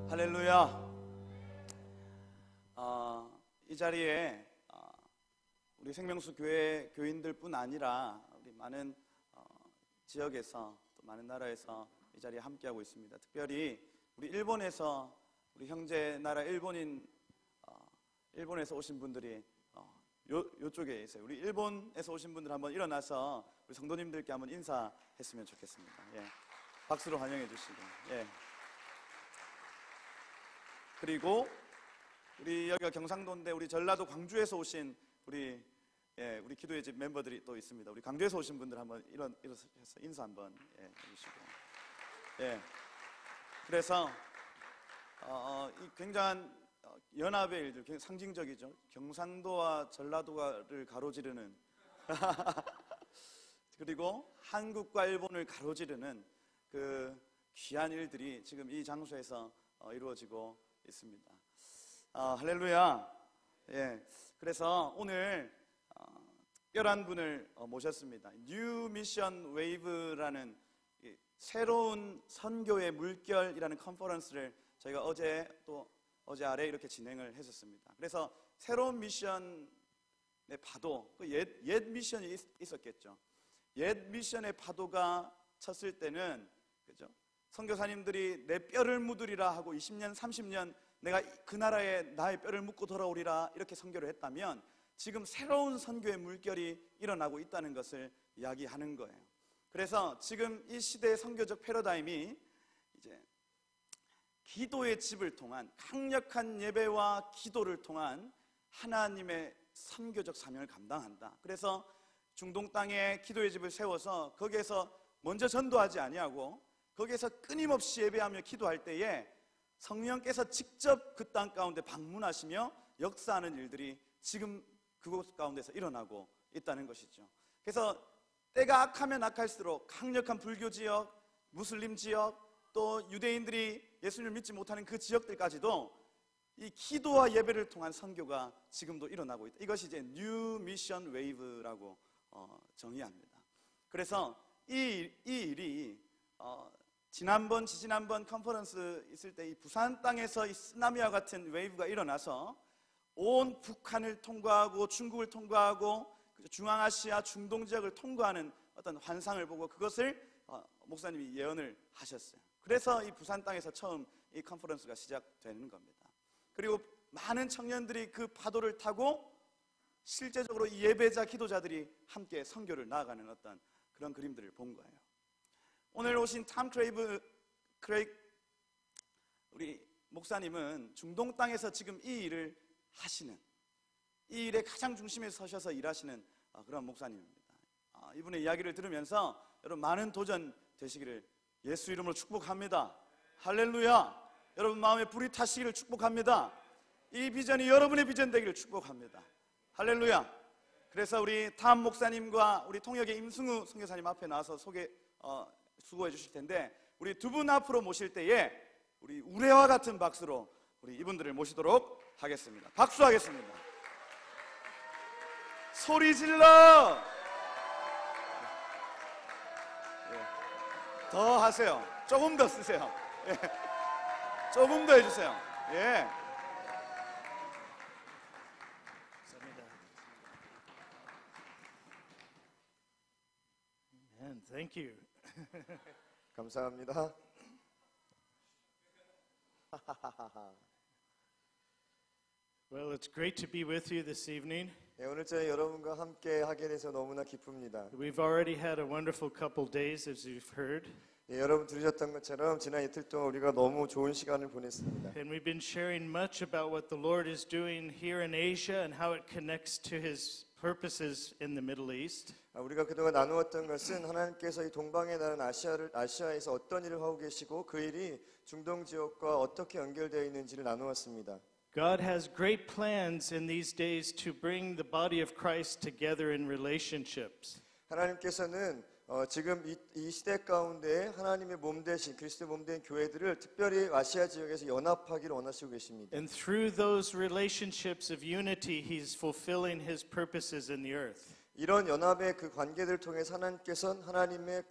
할렐루야. 이 자리에 우리 생명수 교회 교인들뿐 아니라 우리 많은 지역에서 또 많은 나라에서 이 자리에 함께하고 있습니다. 특별히 우리 일본에서 우리 형제 나라 일본에서 오신 분들이 요쪽에 있어요. 우리 일본에서 오신 분들 한번 일어나서 우리 성도님들께 한번 인사했으면 좋겠습니다. 예. 박수로 환영해 주시고. 예. 그리고 우리 여기가 경상도인데 우리 전라도 광주에서 오신 우리 기도의 집 멤버들이 또 있습니다. 우리 광주에서 오신 분들 한번 일어서서 인사 한번 해주시고. 예. 그래서 이 굉장한 연합의 일들, 굉장히 상징적이죠. 경상도와 전라도를 가로지르는 그리고 한국과 일본을 가로지르는 그 귀한 일들이 지금 이 장소에서 이루어지고 있습니다. 할렐루야. 예. 그래서 오늘 특별한 분을 모셨습니다. 뉴 미션 웨이브라는 새로운 선교의 물결이라는 컨퍼런스를 저희가 어제 아래 이렇게 진행을 했었습니다. 그래서 새로운 미션의 파도, 옛 미션이 있었겠죠. 옛 미션의 파도가 쳤을 때는, 그죠? 선교사님들이 내 뼈를 묻으리라 하고 20년, 30년 내가 그 나라에 나의 뼈를 묻고 돌아오리라 이렇게 선교를 했다면, 지금 새로운 선교의 물결이 일어나고 있다는 것을 이야기하는 거예요. 그래서 지금 이 시대의 선교적 패러다임이 이제 기도의 집을 통한 강력한 예배와 기도를 통한 하나님의 선교적 사명을 감당한다. 그래서 중동 땅에 기도의 집을 세워서 거기에서 먼저 전도하지 아니하고 거기에서 끊임없이 예배하며 기도할 때에 성령께서 직접 그 땅 가운데 방문하시며 역사하는 일들이 지금 그곳 가운데서 일어나고 있다는 것이죠. 그래서 때가 악하면 악할수록 강력한 불교 지역, 무슬림 지역, 또 유대인들이 예수님을 믿지 못하는 그 지역들까지도 이 기도와 예배를 통한 선교가 지금도 일어나고 있다. 이것이 이제 뉴 미션 웨이브라고 정의합니다. 그래서 이 일이 지지난번 컨퍼런스 있을 때 이 부산 땅에서 이 쓰나미와 같은 웨이브가 일어나서 온 북한을 통과하고 중국을 통과하고 중앙아시아, 중동 지역을 통과하는 어떤 환상을 보고 그것을 목사님이 예언을 하셨어요. 그래서 이 부산 땅에서 처음 이 컨퍼런스가 시작되는 겁니다. 그리고 많은 청년들이 그 파도를 타고 실제적으로 이 예배자, 기도자들이 함께 선교를 나아가는 어떤 그런 그림들을 본 거예요. 오늘 오신 탐 크레이그 우리 목사님은 중동 땅에서 지금 이 일을 하시는, 이 일의 가장 중심에 서셔서 일하시는 그런 목사님입니다. 이분의 이야기를 들으면서 여러분 많은 도전 되시기를 예수 이름으로 축복합니다. 할렐루야. 여러분 마음에 불이 타시기를 축복합니다. 이 비전이 여러분의 비전 되기를 축복합니다. 할렐루야. 그래서 우리 탐 목사님과 우리 통역의 임승우 선교사님 앞에 나와서 수고해 주실 텐데, 우리 두 분 앞으로 모실 때에 우리 우레와 같은 박수로 우리 이분들을 모시도록 하겠습니다. 박수하겠습니다. 소리 질러! 더 하세요. 조금 더 쓰세요. 조금 더 해주세요. 예. 감사합니다. And thank you. 감사합니다. Well, it's great to be with you this evening. 네, 오늘 저희 여러분과 함께 하게 돼서 너무나 기쁩니다. We've already had a wonderful couple days, as you've heard. 네, 여러분 들으셨던 것처럼 지난 이틀 동안 우리가 너무 좋은 시간을 보냈습니다. And we've been sharing much about what the Lord is doing here in Asia and how it connects to His purposes in the Middle East. 우리가 그동안 나누었던 것은 하나님께서 이 동방의 나라는 아시아에서 어떤 일을 하고 계시고 그 일이 중동 지역과 어떻게 연결되어 있는지를 나누었습니다. God has great plans in these days to bring the body of Christ together in relationships. 하나님께서는 지금 이 시대 가운데 하나님의 몸 대신 그리스도의 몸 된 교회들을 특별히 아시아 지역에서 연합하기를 원하시고 계십니다. And through those relationships of unity, He's fulfilling His purposes in the earth. 이런 연합의 그 관계들을 통해 하나님께서는 하나님의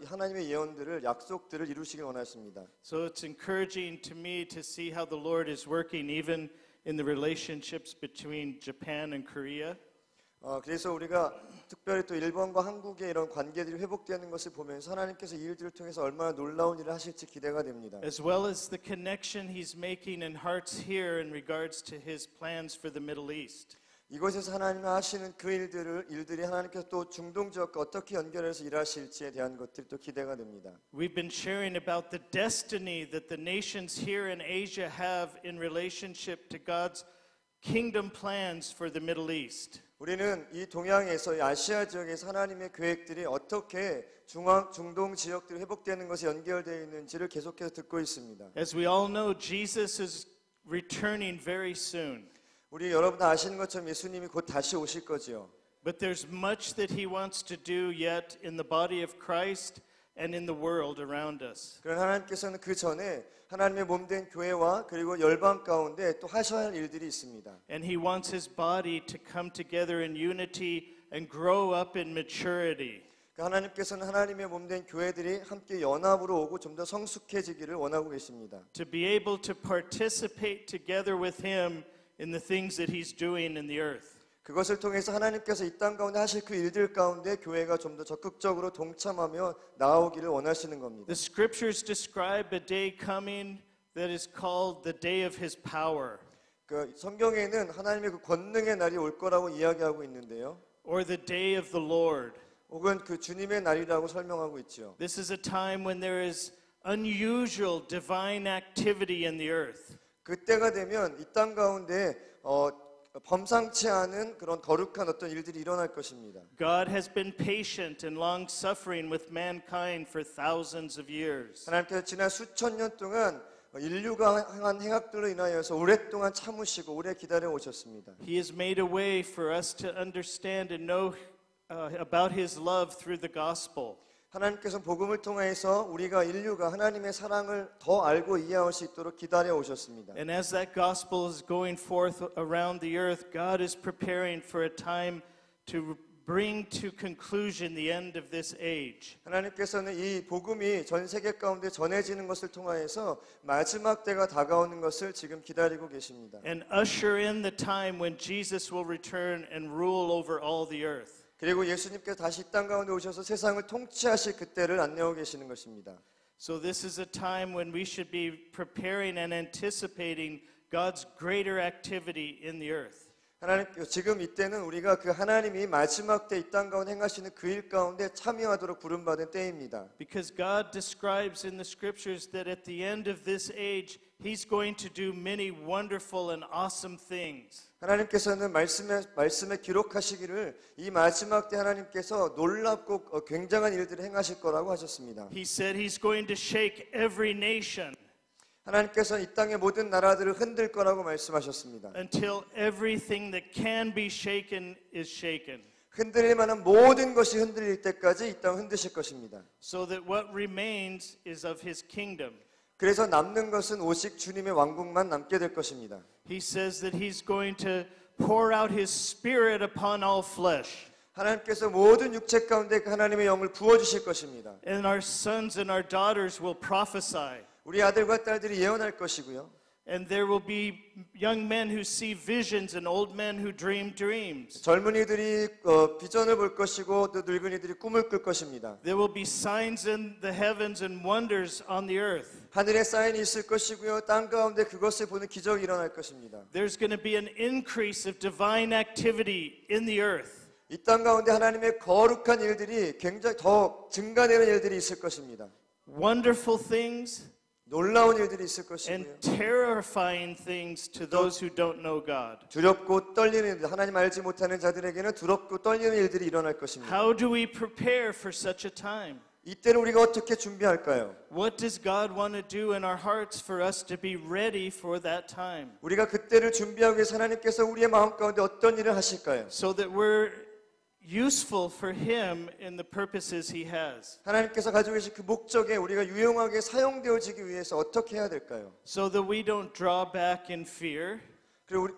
하나님의 예언들을 약속들을 이루시길 원하십니다. So it's encouraging to me to see how the Lord is working even in the relationships between Japan and Korea. 그래서 우리가 특별히 또 일본과 한국의 이런 관계들이 회복되는 것을 보면서 하나님께서 이 일들을 통해서 얼마나 놀라운 일을 하실지 기대가 됩니다. As well as the connection he's making in hearts here in regards to his plans for the Middle East. 이곳에서 하나님이 하시는 그 일들이 하나님께서 또 중동 지역과 어떻게 연결해서 일하실지에 대한 것들이 또 기대가 됩니다. We've been sharing about the destiny that the nations here in Asia have in relationship to God's kingdom plans for the Middle East. 우리는 이 동양에서 이 아시아 지역에서 하나님의 계획들이 어떻게 중동 지역들이 회복되는 것에 연결되어 있는지를 계속해서 듣고 있습니다. As we all know, Jesus is returning very soon. 우리 여러분 다 아시는 것처럼 예수님이 곧 다시 오실 거지요. But there's much that he wants to do yet in the body of Christ and in the world around us. 그러나 하나님께서는 그 전에 하나님의 몸된 교회와 그리고 열방 가운데 또 하셔야 할 일들이 있습니다. And he wants his body to come together in unity and grow up in maturity. 하나님께서는 하나님의 몸된 교회들이 함께 연합으로 오고 좀 더 성숙해지기를 원하고 계십니다. To be able to participate together with him in the things that he's doing in the earth. 그것을 통해서 하나님께서 이 땅 가운데 하실 그 일들 가운데 교회가 좀 더 적극적으로 동참하며 나아오기를 원하시는 겁니다. The scriptures describe a day coming that is called the day of his power. 그 성경에는 하나님의 그 권능의 날이 올 거라고 이야기하고 있는데요. Or the day of the Lord. 혹은 그 주님의 날이라고 설명하고 있죠. This is a time when there is unusual divine activity in the earth. 그때가 되면 이 땅 가운데 범상치 않은 그런 거룩한 어떤 일들이 일어날 것입니다. God has been patient and long suffering with mankind for thousands of years. 하나님께서 지난 수천 년 동안 인류가 행한 행악들로 인하여서 오랫동안 참으시고 오래 기다려 오셨습니다. He has made a way for us to understand and know about his love through the gospel. 하나님께서 복음을 통해서 인류가 하나님의 사랑을 더 알고 이해할 수 있도록 기다려 오셨습니다. And as that gospel is going forth around the earth, God is preparing for a time to bring to conclusion the end of this age. 하나님께서는 이 복음이 전 세계 가운데 전해지는 것을 통하여서 마지막 때가 다가오는 것을 지금 기다리고 계십니다. And usher in the time when Jesus will return and rule over all the earth. 그리고 예수님께서 다시 이 땅 가운데 오셔서 세상을 통치하실 그때를 안내하고 계시는 것입니다. So this is a time when we should be preparing and anticipating God's greater activity in the earth. 지금 이때는 우리가 그 하나님이 마지막 때 이 땅 가운데 행하시는 그 일 가운데 참여하도록 부름받은 때입니다. Because God describes in the scriptures that at the end of this age, He's going to do many wonderful and awesome things. 하나님께서는 말씀에 기록하시기를 이 마지막 때 하나님께서 놀랍고 굉장한 일들을 행하실 거라고 하셨습니다. He said He's going to shake every nation. 하나님께서 이 땅의 모든 나라들을 흔들 거라고 말씀하셨습니다. Until everything that can be shaken is shaken. 흔들릴 만한 모든 것이 흔들릴 때까지 이 땅을 흔드실 것입니다. So that what remains is of His kingdom. 그래서 남는 것은 오직 주님의 왕국만 남게 될 것입니다. He says that He's going to pour out His Spirit upon all flesh. 하나님께서 모든 육체 가운데 하나님의 영을 부어 주실 것입니다. And our sons and our daughters will prophesy. 우리 아들과 딸들이 예언할 것이고요. And there will be young men who see visions and old men who dream dreams. 젊은이들이 비전을 볼 것이고 또 늙은이들이 꿈을 꿀 것입니다. There will be signs in the heavens and wonders on the earth. 하늘에 사인이 있을 것이고요. 땅 가운데 그것을 보는 기적이 일어날 것입니다. There's going to be an increase of divine activity in the earth. 이 땅 가운데 하나님의 거룩한 일들이 굉장히 더 증가되는 일들이 있을 것입니다. Wonderful things 놀라운 일들이 있을 것이고요. and terrifying things to those who don't know God. 두렵고 떨리는 일들, 하나님 알지 못하는 자들에게는 두렵고 떨리는 일들이 일어날 것입니다. How do we prepare for such a time? 이때는 우리가 어떻게 준비할까요? What does God want to do in our hearts for us to be ready for that time? 우리가 그때를 준비하기 위해서 하나님께서 우리의 마음 가운데 어떤 일을 하실까요? So that we're useful for Him in the purposes He has. 하나님께서 가지고 계신 그 목적에 우리가 유용하게 사용되어지기 위해서 어떻게 해야 될까요? So that we don't draw back in fear.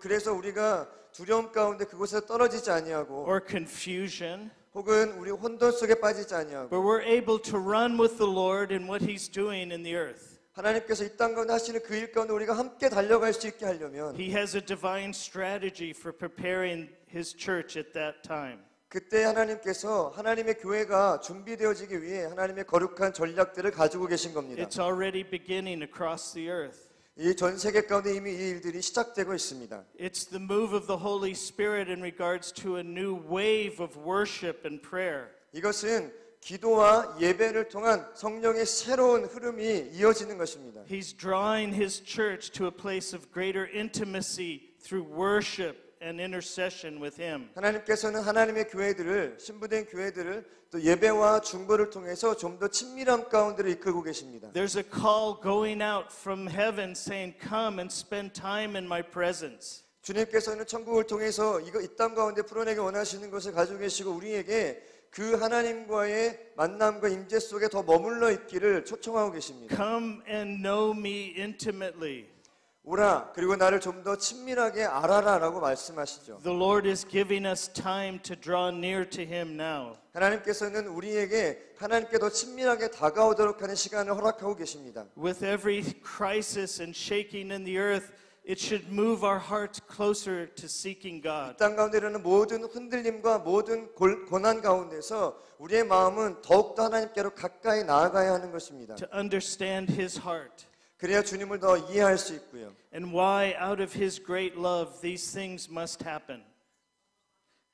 그래서 우리가 두려움 가운데 그곳에서 떨어지지 아니하고 or confusion, 혹은 우리 혼돈 속에 빠지지 아니하고 but we're able to run with the Lord in what He's doing in the earth. 하나님께서 이 땅 가운데 하시는 그 일 가운데 우리가 함께 달려갈 수 있게 하려면 He has a divine strategy for preparing His church at that time. 그때 하나님께서 하나님의 교회가 준비되어지기 위해 하나님의 거룩한 전략들을 가지고 계신 겁니다. It's already beginning across the earth. 이 전 세계 가운데 이미 이 일들이 시작되고 있습니다. It's the move of the Holy Spirit in regards to a new wave of worship and prayer. 이것은 기도와 예배를 통한 성령의 새로운 흐름이 이어지는 것입니다. He's drawing His church to a place of greater intimacy through worship and intercession with Him. 하나님께서는 하나님의 교회들을 신부된 교회들을 또 예배와 중보를 통해서 좀 더 친밀함 가운데로 이끌고 계십니다. There's a call going out from heaven saying, "Come and spend time in my presence." 주님께서는 천국을 통해서 이 땅 가운데 풀어내기 원하시는 것을 가지고 계시고 우리에게 그 하나님과의 만남과 임재 속에 더 머물러 있기를 초청하고 계십니다. Come and know me intimately. 오라 그리고 나를 좀 더 친밀하게 알아라라고 말씀하시죠. The Lord is giving us time to draw near to Him now. 하나님께서는 우리에게 하나님께 더 친밀하게 다가오도록 하는 시간을 허락하고 계십니다. With every crisis and shaking in the earth, it should move our hearts closer to seeking God. 이 땅 가운데 일어나는 모든 흔들림과 모든 고난 가운데서 우리의 마음은 더욱더 하나님께로 가까이 나아가야 하는 것입니다. To understand His heart. 그래야 주님을 더 이해할 수 있고요. And why, out of His great love, these things must happen.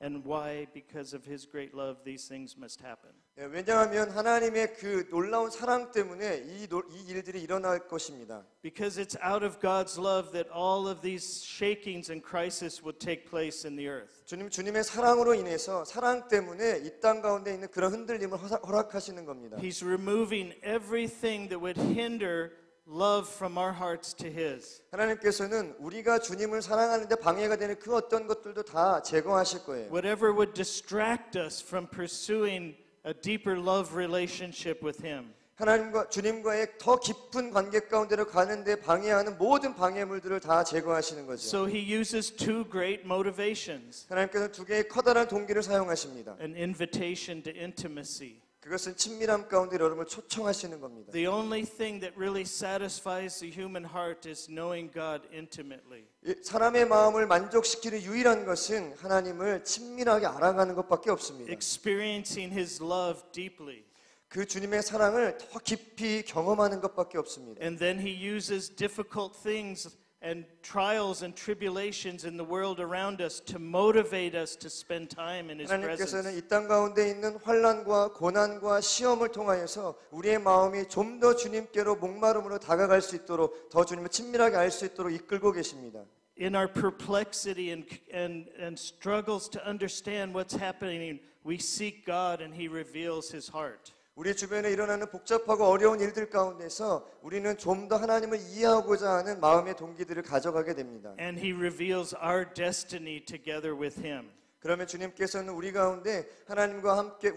And why, because of His great love, these things must happen. 왜냐하면 하나님의 그 놀라운 사랑 때문에 이 일들이 일어날 것입니다. Because it's out of God's love that all of these shakings and crises would take place in the earth. 주님의 사랑으로 인해서 사랑 때문에 이 땅 가운데 있는 그런 흔들림을 허락하시는 겁니다. He's removing everything that would hinder love from our hearts to His. 하나님께서는 우리가 주님을 사랑하는데 방해가 되는 그 어떤 것들도 다 제거하실 거예요. Whatever would distract us from pursuing a deeper love relationship with Him. 하나님과 주님과의 더 깊은 관계 가운데로 가는데 방해하는 모든 방해물들을 다 제거하시는 거죠. So He uses two great motivations. 하나님께서는 두 개의 커다란 동기를 사용하십니다. An invitation to intimacy. 그것은 친밀함 가운데 여러분을 초청하시는 겁니다. The only thing that really satisfies the human heart is knowing God intimately. 사람의 마음을 만족시키는 유일한 것은 하나님을 친밀하게 알아가는 것밖에 없습니다. Experiencing His love deeply. 그 주님의 사랑을 더 깊이 경험하는 것밖에 없습니다. And then He uses difficult things and trials and tribulations in the world around us to motivate us to spend time in His 하나님께서는 presence. 이 땅 가운데 있는 환난과 고난과 시험을 통하여서 우리의 마음이 좀 더 주님께로 목마름으로 다가갈 수 있도록 더 주님을 친밀하게 알 수 있도록 이끌고 계십니다. In our perplexity and struggles to understand what's happening, we seek God and He reveals His heart. 우리 주변에 일어나는 복잡하고 어려운 일들 가운데서 우리는 좀 더 하나님을 이해하고자 하는 마음의 동기들을 가져가게 됩니다. And He reveals our destiny together with Him. 그러면 주님께서는 우리 가운데 하나님과 함께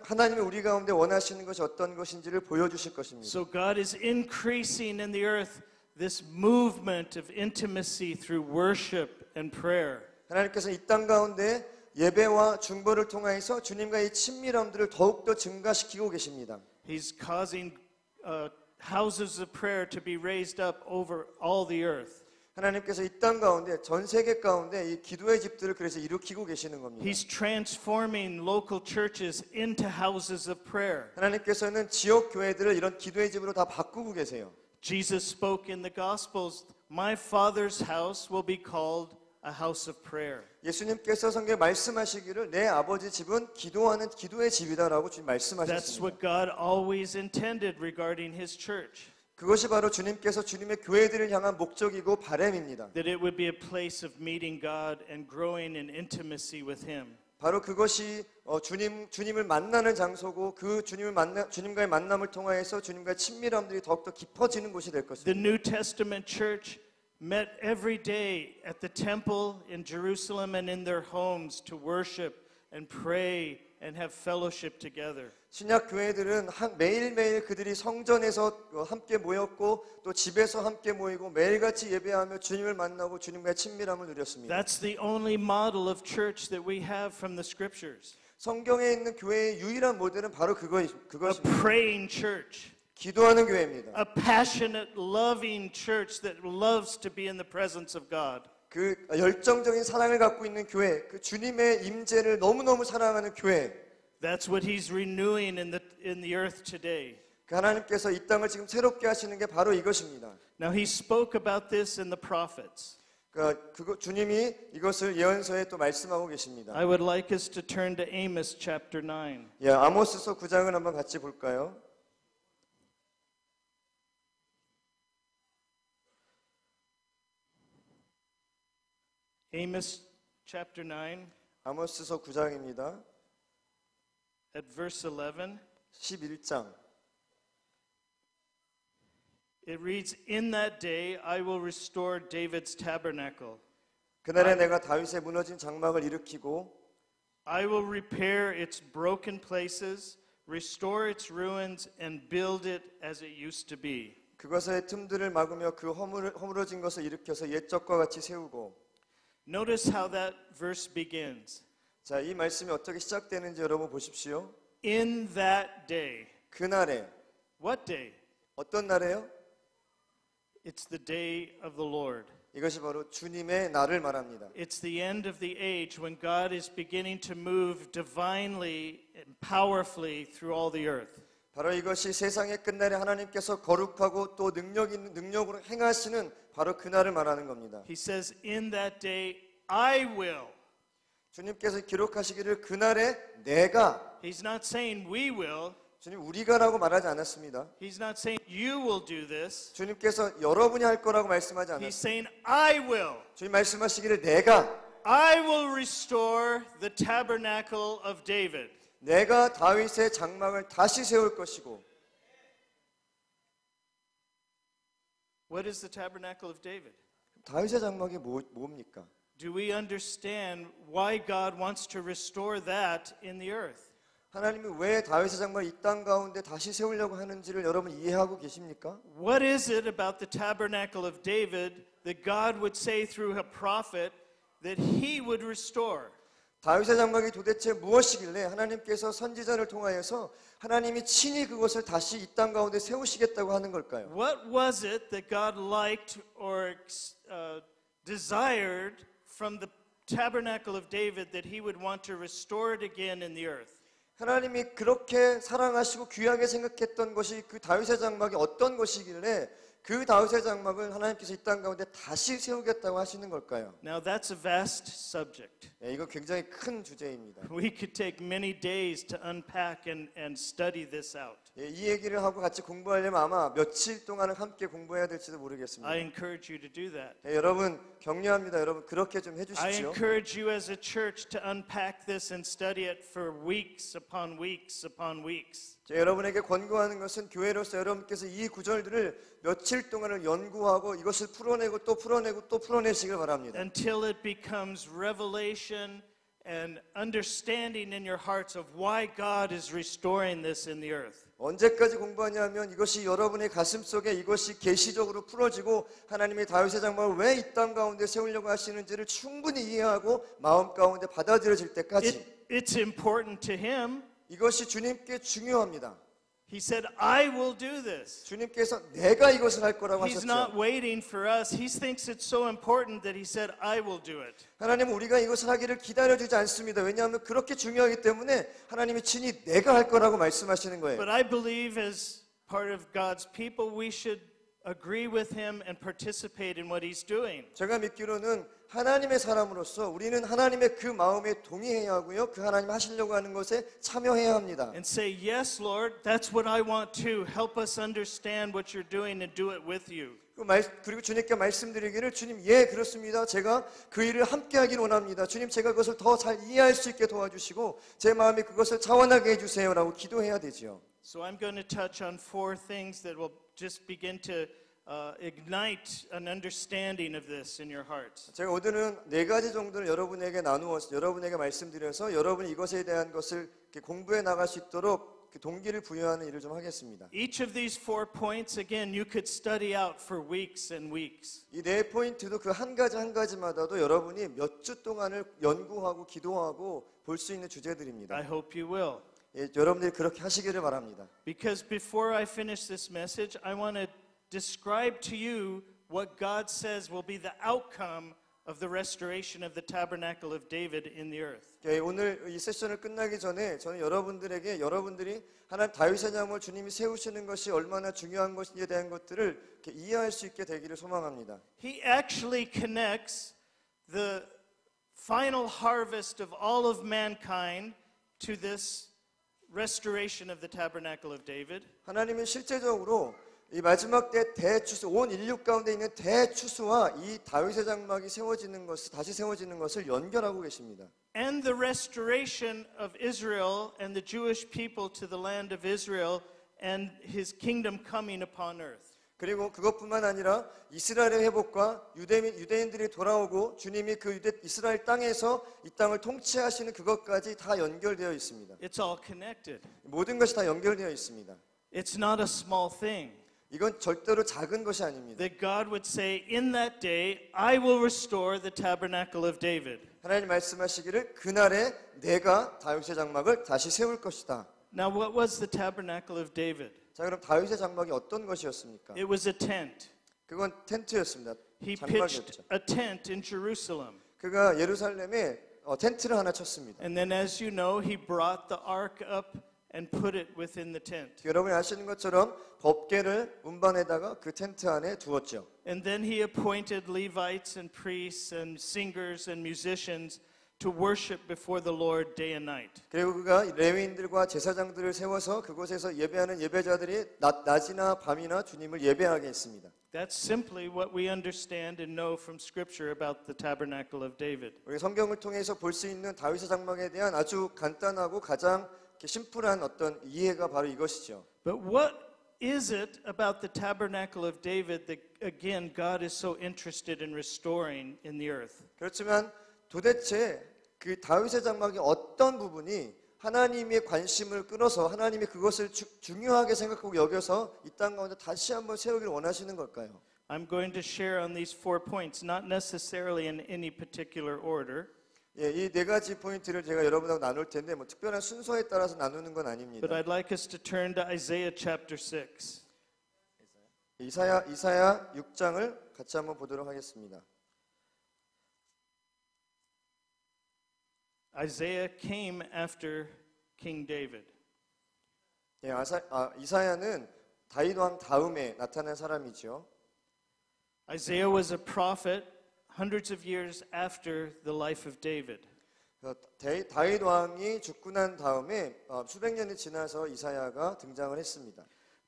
하나님이 우리 가운데 원하시는 것이 어떤 것인지를 보여주실 것입니다. So God is increasing in the earth this movement of intimacy through worship and prayer. 하나님께서 이 땅 가운데 예배와 중보를 통해서 주님과의 친밀함들을 더욱더 증가시키고 계십니다. He's causing houses of prayer to be raised up over all the earth. 하나님께서 이 땅 가운데 전 세계 가운데 이 기도의 집들을 그래서 일으키고 계시는 겁니다. He's transforming local churches into houses of prayer. 하나님께서는 지역 교회들을 이런 기도의 집으로 다 바꾸고 계세요. Jesus spoke in the Gospels, "My Father's house will be called a house of prayer." 예수님께서 성경에 말씀하시기를 내 아버지 집은 기도하는 기도의 집이다라고 주님 That's 말씀하셨습니다. what God always intended regarding His church. 그것이 바로 주님께서 주님의 교회들을 향한 목적이고 바람입니다. That it would be a place of meeting God and growing in intimacy with Him. 바로 그것이 주님을 만나는 장소고 그 주님과의 만남을 통하여서 주님과의 친밀함들이 더욱더 깊어지는 곳이 될 The 것입니다. New Testament church met every day at the temple in Jerusalem and in their homes to worship and pray and have fellowship together. 신약 교회들은 매일매일 그들이 성전에서 함께 모였고 또 집에서 함께 모이고 매일같이 예배하며 주님을 만나고 주님과의 친밀함을 누렸습니다. That's the only model of church that we have from the scriptures. 성경에 있는 교회의 유일한 모델은 바로 A 그것입니다. praying church. 기도하는 교회입니다. A passionate, loving church that loves to be in the presence of God. 그 열정적인 사랑을 갖고 있는 교회, 그 주님의 임재를 너무너무 사랑하는 교회. That's what he's renewing in the earth today. 그 하나님께서 이 땅을 지금 새롭게 하시는 게 바로 이것입니다. Now he spoke about this in the prophets. 그러니까 주님이 이것을 예언서에 또 말씀하고 계십니다. I would like us to turn to Amos chapter 9. 예, 아모스서 9장을 한번 같이 볼까요? Amos chapter 9 아모스서 9장입니다. at verse 11. 11장. It reads, In that day I will restore David's tabernacle. 그날에 내가 다윗의 무너진 장막을 일으키고 I will repair its broken places, restore its ruins, and build it as it used to be. 그것의 틈들을 막으며 그 허물어진 것을 일으켜서 옛적과 같이 세우고. Notice how that verse begins. 자, 이 말씀이 어떻게 시작되는지 여러분 보십시오. In that day. 그날에. What day? 어떤 날이에요? It's the day of the Lord. 이것이 바로 주님의 날을 말합니다. It's the end of the age when God is beginning to move divinely and powerfully through all the earth. 바로 이것이 세상의 끝날에 하나님께서 거룩하고 또 능력으로 행하시는 바로 그날을 말하는 겁니다. He says, In that day I will. 주님께서 기록하시기를 그날에 내가. He's not saying we will. 주님 우리가라고 말하지 않았습니다. He's not saying you will do this. 주님께서 여러분이 할 거라고 말씀하지 He's 않았습니다. saying I will. 주님 말씀하시기를 내가. I will restore the tabernacle of David. 내가 다윗의 장막을 다시 세울 것이고. What is the tabernacle of David? 다윗의 장막이 뭡니까? Do we understand why God wants to restore that in the earth? 하나님이 왜 다윗의 장막을 이 땅 가운데 다시 세우려고 하는지를 여러분 이해하고 계십니까? What is it about the tabernacle of David that God would say through a prophet that he would restore? 다윗의 장막이 도대체 무엇이길래 하나님께서 선지자를 통하여서 하나님이 친히 그것을 다시 이 땅 가운데 세우시겠다고 하는 걸까요? What was it that God liked or desired from the tabernacle of David that he would want to restore it again in the earth? 하나님이 그렇게 사랑하시고 귀하게 생각했던 것이 그 다윗의 장막이 어떤 것이길래 그 다윗의 장막을 하나님께서 이 땅 가운데 다시 세우겠다고 하시는 걸까요? Now that's a vast subject. 이거 굉장히 큰 주제입니다. We could take many days to unpack and study this out. 이 얘기를 하고 같이 공부하려면 아마 며칠 동안은 함께 공부해야 될지도 모르겠습니다. I encourage you to do that. 여러분 격려합니다. 여러분 그렇게 좀 I 해주십시오. encourage you as a church to unpack this and study it for weeks upon weeks upon weeks. 여러분에게 권고하는 것은 교회로서 여러분께서 이 구절들을 며칠 동안을 연구하고 이것을 풀어내고 또 풀어내고 또 풀어내시길 바랍니다. Until it becomes revelation and understanding in your hearts of why God is restoring this in the earth. 언제까지 공부하냐면 이것이 여러분의 가슴 속에 이것이 계시적으로 풀어지고 하나님이 다윗의 장막을 왜 이 땅 가운데 세우려고 하시는지를 충분히 이해하고 마음 가운데 받아들여질 때까지. It's important to him. 이것이 주님께 중요합니다. He said, I will do this. 주님께서 내가 이것을 할 거라고 He's not 하셨죠. waiting for us. He thinks it's so important that he said, I will do it. 하나님은 우리가 이것을 하기를 기다려주지 않습니다. 왜냐하면 그렇게 중요하기 때문에 하나님이 친히 내가 할 거라고 말씀하시는 거예요. But I believe as part of God's people, we should agree with him and participate in what he's doing. 제가 믿기로는 하나님의 사람으로서 우리는 하나님의 그 마음에 동의해야 하고요. 그 하나님 하시려고 하는 것에 참여해야 합니다. And say, yes, Lord, that's what I want to. Help us understand what you're doing and do it with you. 그리고 주님께 말씀드리기를 주님 예 그렇습니다. 제가 그 일을 함께 하길 원합니다. 주님 제가 그것을 더 잘 이해할 수 있게 도와주시고 제 마음에 그것을 차원하게 해주세요라고 기도해야 되지요. So I'm going to touch on 4 things that will just begin to ignite an understanding of this in your hearts. 제가 오늘은 네 가지 정도를 여러분에게 나누어서 여러분에게 말씀드려서 여러분이 이것에 대한 것을 이렇게 공부해 나갈 수 있도록 그 동기를 부여하는 일을 좀 하겠습니다. Each of these 4 points, again, you could study out for weeks and weeks. 이 네 포인트도 그 한 가지 한 가지마다도 여러분이 몇 주 동안을 연구하고 기도하고 볼 수 있는 주제들입니다. I hope you will. 예, 여러분들이 그렇게 하시기를 바랍니다. Because before I finish this message, I want to describe to you what God says will be the outcome of the restoration of the tabernacle of David in the earth. 예, 오늘 이 세션을 끝나기 전에 저는 여러분들이 하나님 다윗의 장을 주님이 세우시는 것이 얼마나 중요한 것인지에 대한 것들을 이렇게 이해할 수 있게 되기를 소망합니다. He actually connects the final harvest of all of mankind to this restoration of the tabernacle of David. 하나님은 실제적으로 이 마지막 때 대추수, 온 인류 가운데 있는 대추수와 이 다윗의 장막이 다시 세워지는 것을 연결하고 계십니다. And the restoration of Israel and the Jewish people to the land of Israel and his kingdom coming upon earth. 그리고 그것뿐만 아니라 이스라엘의 회복과 유대인들이 돌아오고 주님이 그 이스라엘 땅에서 이 땅을 통치하시는 그것까지 다 연결되어 있습니다. It's all connected. 모든 것이 다 연결되어 있습니다. It's not a small thing. 이건 절대로 작은 것이 아닙니다. That God would say, in that day, I will restore the tabernacle of David. 하나님 말씀하시기를 그날에 내가 다윗의 장막을 다시 세울 것이다. Now, what was the tabernacle of David? 자, 그럼 다윗의 장막이 어떤 것이었습니까? It was a tent. 그건 텐트였습니다. He 장막이었죠. pitched a tent in Jerusalem. 그가 예루살렘에 텐트를 하나 쳤습니다. And then, as you know, he brought the ark up and put it within the tent. 여러분이 아시는 것처럼 법궤를 운반에다가 그 텐트 안에 두었죠. And then he appointed Levites and priests and singers and musicians to worship before the Lord day and night. 그리고 그가 레위인들과 제사장들을 세워서 그곳에서 예배하는 예배자들이 낮이나 밤이나 주님을 예배하게 했습니다. That's simply what we understand and know from Scripture about the tabernacle of David. 우리 성경을 통해서 볼 수 있는 다윗의 장막에 대한 아주 간단하고 가장 심플한 어떤 이해가 바로 이것이죠. But what is it about the tabernacle of David that, again, God is so interested in restoring in the earth? 그렇지만 도대체 그 다윗의 장막의 어떤 부분이 하나님의 관심을 끌어서 하나님이 그것을 중요하게 생각하고 여겨서 이 땅 가운데 다시 한번 세우기를 원하시는 걸까요? I'm going to share on these 4 points, not necessarily in any particular order. 예, 이 네 가지 포인트를 제가 여러분하고 나눌 텐데 뭐 특별한 순서에 따라서 나누는 건 아닙니다. But I'd like us to turn to Isaiah chapter 6. 이사야 6장을 같이 한번 보도록 하겠습니다. Isaiah came after King David. 예, 이사야는 다윗 왕 다음에 나타난 사람이죠. Isaiah was a prophet hundreds of years after the life of David. 다윗 왕이 죽고 난 다음에 수백 년이 지나서 이사야가 등장을 했습니다.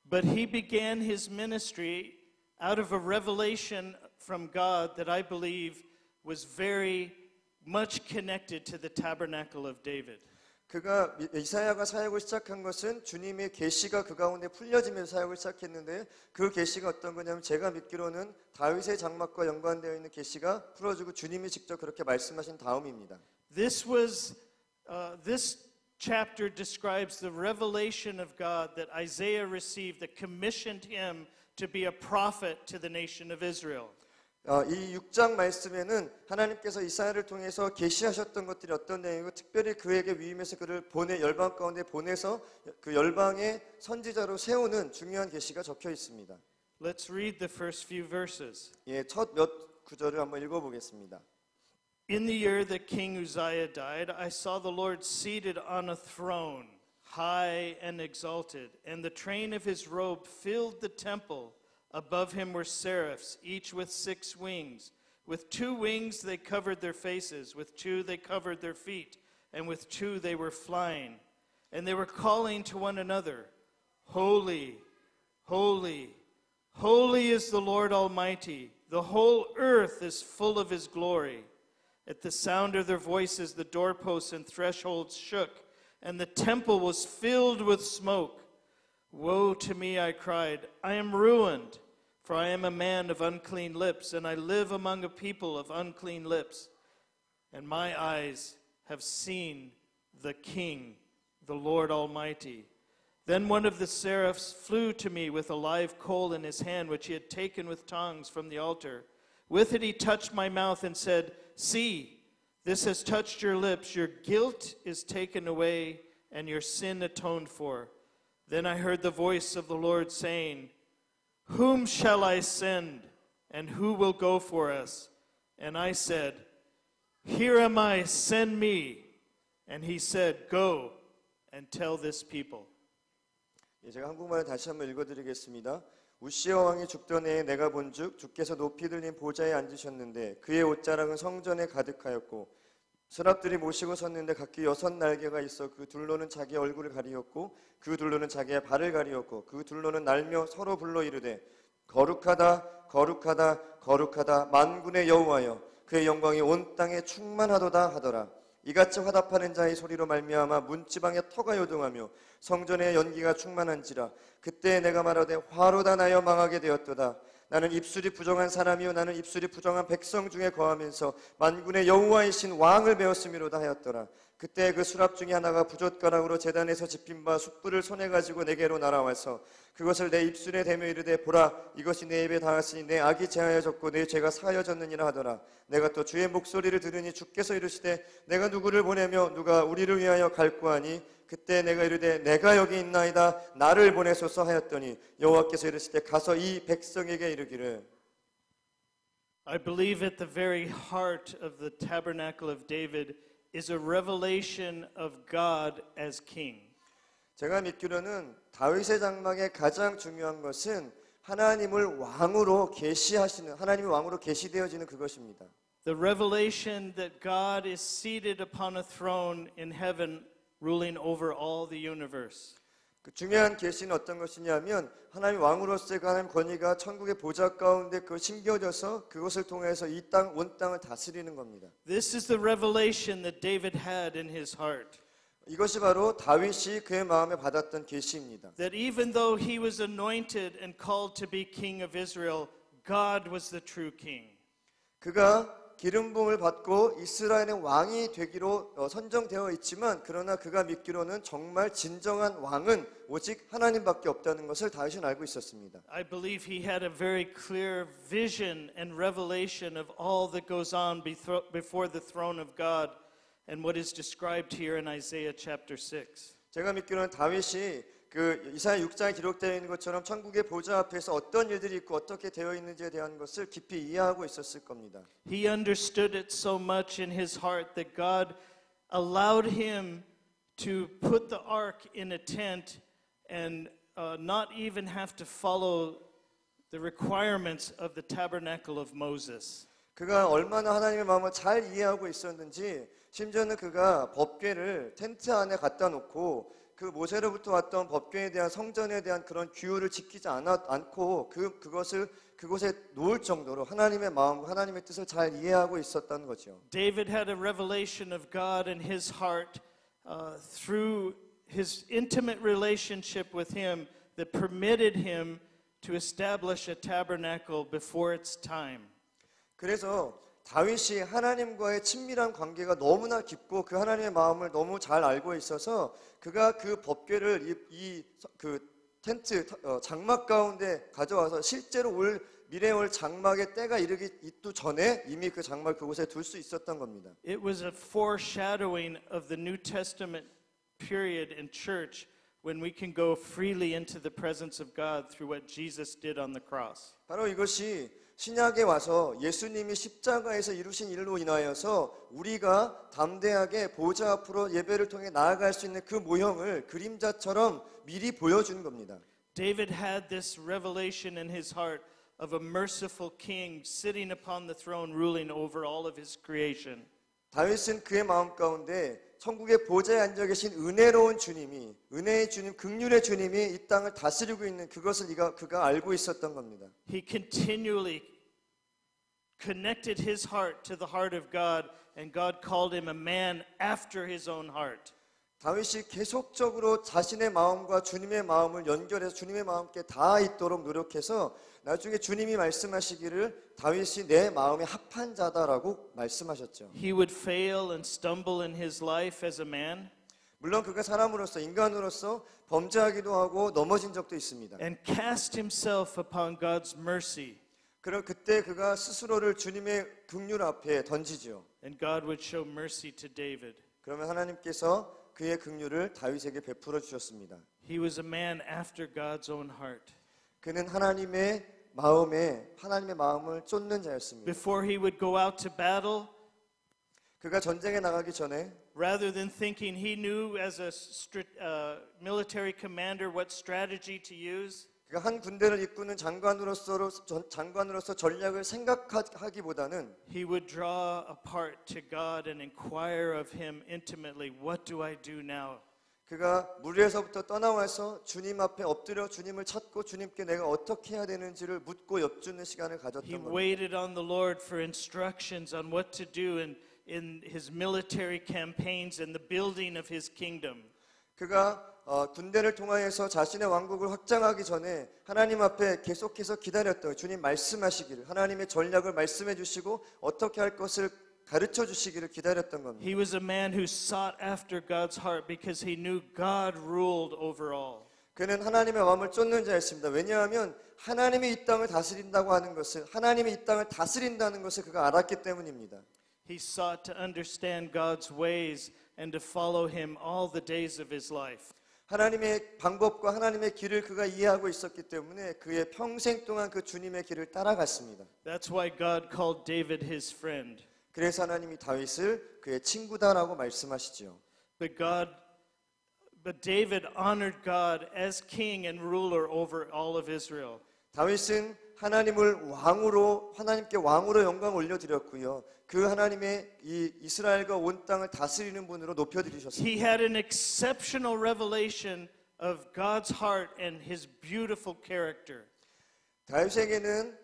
But he began his ministry out of a revelation from God that I believe was very much connected to the tabernacle of David. 그가 이사야가 사역을 시작한 것은 주님의 계시가 그 가운데 풀려지면서 사역을 시작했는데 그 계시가 어떤 거냐면 제가 믿기로는 다윗의 장막과 연관되어 있는 계시가 풀어지고 주님이 직접 그렇게 말씀하신 다음입니다. This chapter describes the revelation of God that Isaiah received that commissioned him to be a prophet to the nation of Israel. 이 6장 말씀에는 하나님께서 이사야를 통해서 계시하셨던 것들이 어떤 내용이고 특별히 그에게 위임해서 그를 열방 가운데 보내서 그 열방의 선지자로 세우는 중요한 계시가 적혀 있습니다. Let's read the first few verses. 예, 첫 몇 구절을 한번 읽어보겠습니다. In the year that King Uzziah died, I saw the Lord seated on a throne, high and exalted, and the train of his robe filled the temple. Above him were seraphs, each with 6 wings. With 2 wings they covered their faces, with 2 they covered their feet, and with 2 they were flying. And they were calling to one another, Holy, holy, holy is the Lord Almighty. The whole earth is full of his glory. At the sound of their voices, the doorposts and thresholds shook, and the temple was filled with smoke. Woe to me, I cried, I am ruined, For I am a man of unclean lips, and I live among a people of unclean lips. And my eyes have seen the King, the Lord Almighty. Then one of the seraphs flew to me with a live coal in his hand, which he had taken with tongs from the altar. With it he touched my mouth and said, See, this has touched your lips. Your guilt is taken away, and your sin atoned for. Then I heard the voice of the Lord saying, Whom shall I send, and who will go for us? And I said, Here am I, send me. And he said, Go and tell this people. 예, 제가 한국말을 다시 한번 읽어드리겠습니다. 우시아 왕이 죽던 해에 내가 본즉 주께서 높이 들린 보좌에 앉으셨는데 그의 옷자락은 성전에 가득하였고 서랍들이 모시고 섰는데 각기 6날개가 있어 그 둘로는 자기의 얼굴을 가리었고 그 둘로는 자기의 발을 가리었고 그 둘로는 날며 서로 불러 이르되 거룩하다 거룩하다 거룩하다 만군의 여호와여 그의 영광이 온 땅에 충만하도다 하더라. 이같이 화답하는 자의 소리로 말미암아 문지방에 터가 요동하며 성전에 연기가 충만한지라. 그때 내가 말하되 화로다 나여 망하게 되었도다. 나는 입술이 부정한 사람이요 나는 입술이 부정한 백성 중에 거하면서 만군의 여호와이신 왕을 배웠음이로다 하였더라. 그때 그 수랍 중에 하나가 부젓가락으로 제단에서 집힌 바 숯불을 손에 가지고 내게로 날아와서 그것을 내 입술에 대며 이르되 보라 이것이 내 입에 닿았으니 내 악이 제하여졌고 내 죄가 사하여졌느니라 하더라. 내가 또 주의 목소리를 들으니 주께서 이르시되 내가 누구를 보내며 누가 우리를 위하여 갈구하니 그때 내가 이르되 내가 여기 있나이다 나를 보내소서 하였더니 여호와께서 이르시되 가서 이 백성에게 이르기를 I believe at the very heart of the tabernacle of David is a revelation of God as king. 제가 믿기로는 다윗의 장막의 가장 중요한 것은 하나님을 왕으로 계시하시는 하나님이 왕으로 계시되어지는 그것입니다. The revelation that God is seated upon a throne in heaven ruling over all the universe. 그 중요한 계시는 어떤 것이냐면 하나님 왕으로서의 그 하나님 권위가 천국의 보좌 가운데 그 심겨져서 그것을 통해서 이 땅 온 땅을 다스리는 겁니다. This is the revelation that David had in his heart. 이것이 바로 다윗이 그의 마음에 받았던 계시입니다. That even though he was anointed and called to be king of Israel, God was the true king. 그가 기름 부음을 받고 이스라엘의 왕이 되기로 선정되어 있지만 그러나 그가 믿기로는 정말 진정한 왕은 오직 하나님밖에 없다는 것을 다윗은 알고 있었습니다. I believe he had a very clear vision and revelation of all that goes on before the throne of God and what is described here in Isaiah chapter 6. 제가 믿기로는 다윗이 그 이사야 6장에 기록되어 있는 것처럼 천국의 보좌 앞에서 어떤 일들이 있고 어떻게 되어 있는지에 대한 것을 깊이 이해하고 있었을 겁니다. He understood it so much in his heart that God allowed him to put the ark in a tent and not even have to follow the requirements of the tabernacle of Moses. 그가 얼마나 하나님의 마음을 잘 이해하고 있었는지 심지어는 그가 법궤를 텐트 안에 갖다 놓고 그 모세로부터 왔던 법궤에 대한 성전에 대한 그런 규율을 지키지 않고 그곳에 놓을 정도로 하나님의 마음과 하나님의 뜻을 잘 이해하고 있었다는 거죠. David had a revelation of God in his heart through his intimate relationship with him that permitted him to establish a tabernacle before its time. 그래서 다윗이 하나님과의 친밀한 관계가 너무나 깊고 그 하나님의 마음을 너무 잘 알고 있어서 그가 그 법궤를 그 텐트 장막 가운데 가져와서 실제로 미래에 올 장막의 때가 이르기 전에 이미 그 장막을 그곳에 둘 수 있었던 겁니다. It was a foreshadowing of the New Testament period in church when we can go freely into the presence of God through what Jesus did on the cross. 바로 이것이 신약에 와서 예수님이 십자가에서 이루신 일로 인하여서 우리가 담대하게 보좌 앞으로 예배를 통해 나아갈 수 있는 그 모형을 그림자처럼 미리 보여주는 겁니다. David had this revelation in his heart of a merciful king sitting upon the throne ruling over all of his creation. 다윗은 그의 마음 가운데 천국의 보좌에 앉아 계신 은혜로운 주님이 은혜의 주님, 긍휼의 주님이 이 땅을 다스리고 있는 그것을 그가 알고 있었던 겁니다. He continually connected his heart to the heart of God, and God called him a man after his own heart. 다윗이 계속적으로 자신의 마음과 주님의 마음을 연결해서 주님의 마음께 닿아 있도록 노력해서 나중에 주님이 말씀하시기를 다윗이 내 마음에 합한 자다라고 말씀하셨죠. He would fail and stumble in his life as a man 물론 그가 사람으로서 인간으로서 범죄하기도 하고 넘어진 적도 있습니다. and cast himself upon God's mercy, 그럼 그때 그가 스스로를 주님의 긍휼 앞에 던지지요. and God would show mercy to David. 그러면 하나님께서 그의 긍휼을 다윗에게 베풀어 주셨습니다. He was a man after God's own heart. 그는 하나님의 마음을 쫓는 자였습니다. Before he would go out to battle, 그가 전쟁에 나가기 전에 rather than thinking he knew as a military commander what strategy to use, 그가 한 군대를 이끄는 장관으로서 전략을 생각하기보다는 he would draw apart to God and inquire of him intimately, what do I do now? 그가 무리에서부터 떠나와서 주님 앞에 엎드려 주님을 찾고 주님께 내가 어떻게 해야 되는지를 묻고 엿주는 시간을 He 가졌던 겁니다. waited on the Lord for instructions on what to do in his military campaigns and the building of his kingdom. 그가 군대를 통하여서 자신의 왕국을 확장하기 전에 하나님 앞에 계속해서 기다렸던 주님 말씀하시기를 하나님의 전략을 말씀해 주시고 어떻게 할 것을 가르쳐 주시기를 기다렸던 겁니다. He was a man who sought after God's heart because he knew God ruled over all. 그는 하나님의 마음을 쫓는 자였습니다. 왜냐하면 하나님이 이 땅을 다스린다고 하는 것을 하나님이 이 땅을 다스린다는 것을 그가 알았기 때문입니다. He sought to understand God's ways and to follow him all the days of his life. 하나님의 방법과 하나님의 길을 그가 이해하고 있었기 때문에 그의 평생 동안 그 주님의 길을 따라갔습니다. That's why God called David his friend. 그래서 하나님이 다윗을 그의 친구다라고 말씀하시죠. But David honored God as king and ruler over all of Israel. 다윗은 하나님께 왕으로 영광 올려드렸고요. 그 하나님의 이 이스라엘과 온 땅을 다스리는 분으로 높여드리셨습니다. He had an exceptional revelation of God's heart and his beautiful character. 다윗에게는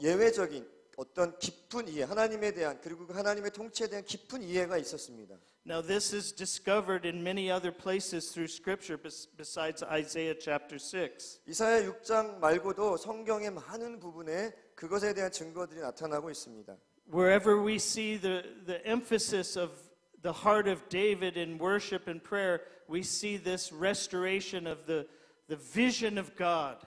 예외적인 어떤 깊은 이해, 하나님에 대한 그리고 그 하나님의 통치에 대한 깊은 이해가 있었습니다. Now this is discovered in many other places through scripture besides Isaiah chapter 6. 이사야 6장 말고도 성경의 많은 부분에 그것에 대한 증거들이 나타나고 있습니다. Wherever we see the emphasis of the heart of David in worship and prayer, we see this restoration of the vision of God.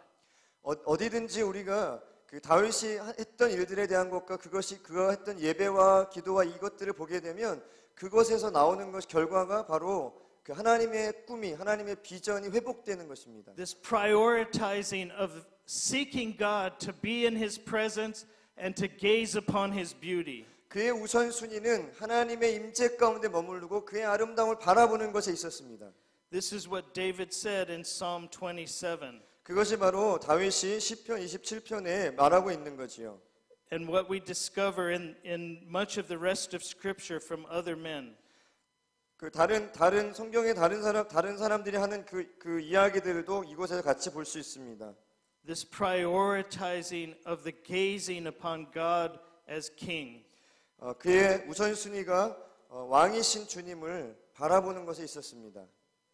어디든지 우리가 그 다윗이 했던 일들에 대한 것과 그가 했던 예배와 기도와 이것들을 보게 되면 그것에서 나오는 것 결과가 바로 그 하나님의 꿈이 하나님의 비전이 회복되는 것입니다. This prioritizing of seeking God to be in his presence and to gaze upon his beauty. 그의 우선순위는 하나님의 임재 가운데 머무르고 그의 아름다움을 바라보는 것에 있었습니다. This is what David said in Psalm 27. 그것이 바로 다윗이 시편 27편에 말하고 있는 거지요. And what we discover in much of the rest of scripture from other men. 그 다른 성경의 다른 사람들이 하는 그 이야기들도 이곳에서 같이 볼 수 있습니다. This prioritizing of the gazing upon God as king. 그의 우선순위가 왕이신 주님을 바라보는 것에 있었습니다.